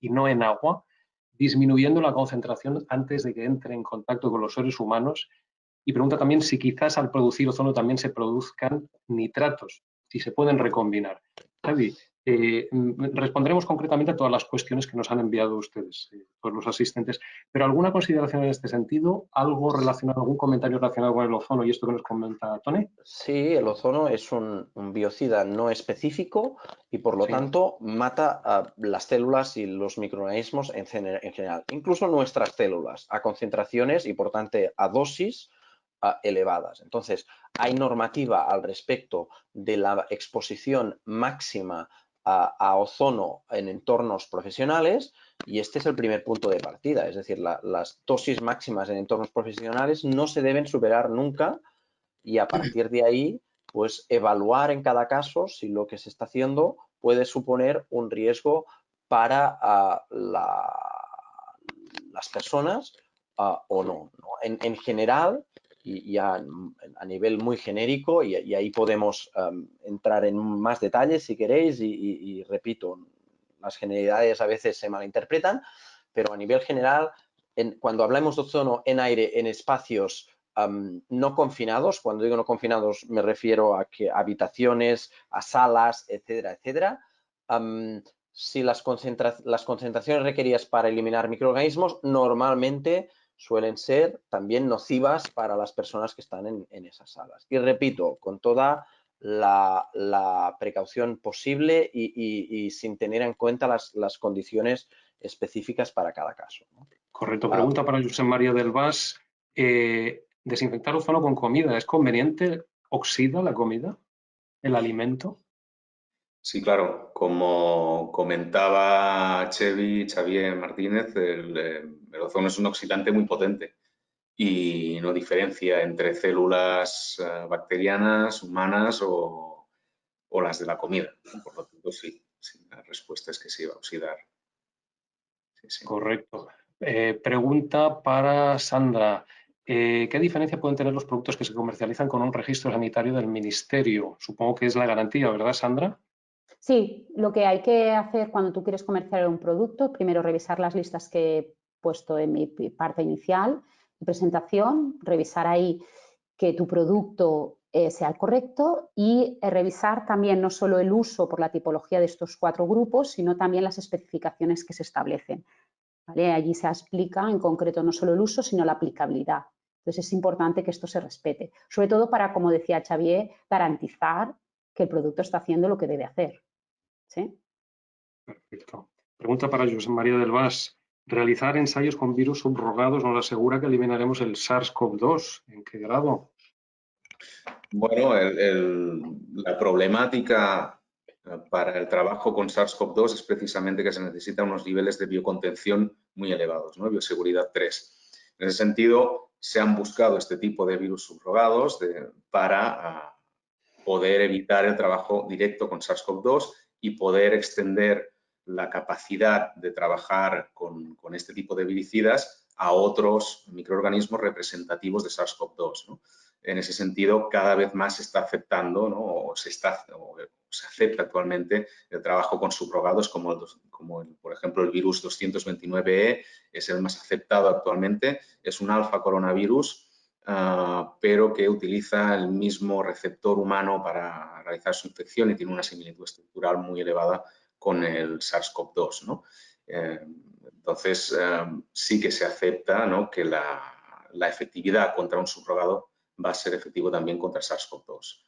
Speaker 1: no en agua, disminuyendo la concentración antes de que entre en contacto con los seres humanos. Y pregunta también si quizás al producir ozono también se produzcan nitratos, si se pueden recombinar. Xavi, responderemos concretamente a todas las cuestiones que nos han enviado ustedes, todos los asistentes, pero ¿alguna consideración en este sentido? ¿Algo relacionado, algún comentario relacionado con el ozono y esto que nos comenta Tony?
Speaker 2: Sí, el ozono es un biocida no específico y por lo tanto mata a las células y los microorganismos en general, incluso nuestras células, a concentraciones y por tanto a dosis elevadas. Entonces, hay normativa al respecto de la exposición máxima a ozono en entornos profesionales y este es el primer punto de partida. Es decir, las dosis máximas en entornos profesionales no se deben superar nunca y a partir de ahí, pues evaluar en cada caso si lo que se está haciendo puede suponer un riesgo para las personas o no. En general, y ya a nivel muy genérico, y ahí podemos entrar en más detalles si queréis, y repito, las generalidades a veces se malinterpretan, pero a nivel general, cuando hablamos de ozono en aire en espacios no confinados, cuando digo no confinados me refiero a que habitaciones, a salas, etcétera, etcétera, si las concentraciones requeridas para eliminar microorganismos normalmente suelen ser también nocivas para las personas que están en esas salas. Y repito, con toda la precaución posible y sin tener en cuenta las condiciones específicas para cada caso, ¿no?
Speaker 1: Correcto. Pregunta para Josep María del Vas. ¿Desinfectar ozono con comida es conveniente? ¿Oxida la comida? ¿El alimento?
Speaker 3: Sí, claro. Como comentaba Xavier Martínez, el ozono es un oxidante muy potente y no diferencia entre células bacterianas, humanas o las de la comida. Por lo tanto, sí, la respuesta es que sí va a oxidar. Sí.
Speaker 1: Correcto. Pregunta para Sandra. ¿Qué diferencia pueden tener los productos que se comercializan con un registro sanitario del Ministerio? Supongo que es la garantía, ¿verdad, Sandra?
Speaker 5: Sí, lo que hay que hacer cuando tú quieres comercializar un producto, primero revisar las listas que he puesto en mi parte inicial de presentación, revisar ahí que tu producto sea el correcto y revisar también no solo el uso por la tipología de estos 4 grupos, sino también las especificaciones que se establecen. ¿vale? Allí se explica en concreto no solo el uso, sino la aplicabilidad. Entonces es importante que esto se respete, sobre todo para, como decía Xavier, garantizar que el producto está haciendo lo que debe hacer. ¿Sí?
Speaker 1: Perfecto. Pregunta para José María del Vas. ¿Realizar ensayos con virus subrogados nos asegura que eliminaremos el SARS-CoV-2? ¿En qué grado?
Speaker 3: Bueno, la problemática para el trabajo con SARS-CoV-2 es precisamente que se necesitan unos niveles de biocontención muy elevados, ¿no? Bioseguridad 3. En ese sentido, se han buscado este tipo de virus subrogados para poder evitar el trabajo directo con SARS-CoV-2 y poder extender la capacidad de trabajar con este tipo de viricidas a otros microorganismos representativos de SARS-CoV-2, ¿no? En ese sentido, cada vez más se está aceptando, ¿no? o se acepta actualmente el trabajo con subrogados como por ejemplo, el virus 229E es el más aceptado actualmente. Es un alfa coronavirus, pero que utiliza el mismo receptor humano para realizar su infección y tiene una similitud estructural muy elevada con el SARS-CoV-2, ¿no? Entonces, sí que se acepta, ¿no? que la efectividad contra un subrogado va a ser efectivo también contra SARS-CoV-2.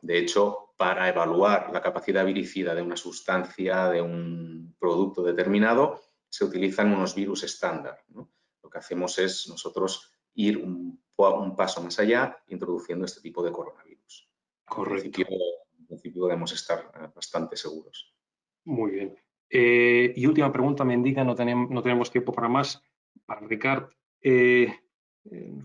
Speaker 3: De hecho, para evaluar la capacidad viricida de una sustancia, de un producto determinado, se utilizan unos virus estándar, ¿no? Lo que hacemos es nosotros ir un paso más allá introduciendo este tipo de coronavirus.
Speaker 1: Correcto.
Speaker 3: En principio debemos estar bastante seguros.
Speaker 1: Muy bien. Y última pregunta, me indica, no tenemos tiempo para más. Para Ricard,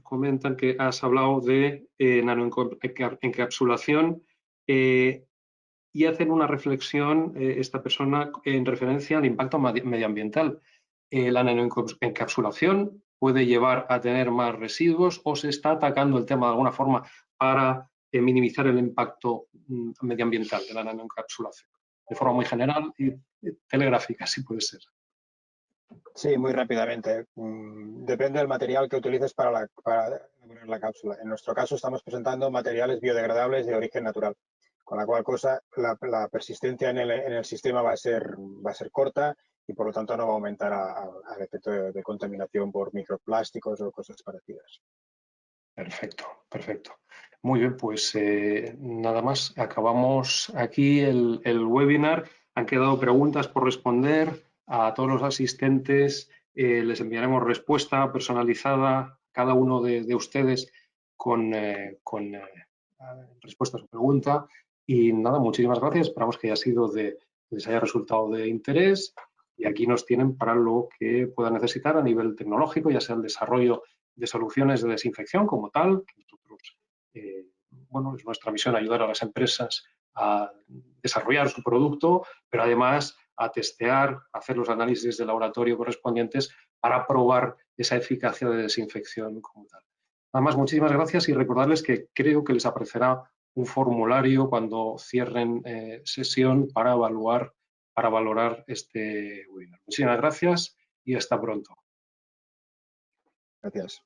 Speaker 1: comentan que has hablado de nanoencapsulación y hacen una reflexión esta persona en referencia al impacto medioambiental. ¿La nanoencapsulación puede llevar a tener más residuos o se está atacando el tema de alguna forma para minimizar el impacto medioambiental de la nanoencapsulación? De forma muy general y telegráfica, si puede ser.
Speaker 4: Sí, muy rápidamente. Depende del material que utilices para poner la cápsula. En nuestro caso estamos presentando materiales biodegradables de origen natural, con la cual cosa la persistencia en el sistema va a ser corta y por lo tanto no va a aumentar al efecto de contaminación por microplásticos o cosas parecidas.
Speaker 1: Perfecto, perfecto. Muy bien, pues nada más. Acabamos aquí el webinar. Han quedado preguntas por responder. A todos los asistentes les enviaremos respuesta personalizada a cada uno de ustedes con respuesta a su pregunta. Y nada, muchísimas gracias. Esperamos que les haya resultado de interés. Y aquí nos tienen para lo que puedan necesitar a nivel tecnológico, ya sea el desarrollo de soluciones de desinfección como tal, que nosotros, bueno, es nuestra misión ayudar a las empresas a desarrollar su producto, pero además a testear, a hacer los análisis de laboratorio correspondientes para probar esa eficacia de desinfección como tal. Nada más, muchísimas gracias y recordarles que creo que les aparecerá un formulario cuando cierren sesión para valorar este webinar. Muchísimas gracias y hasta pronto.
Speaker 4: Gracias.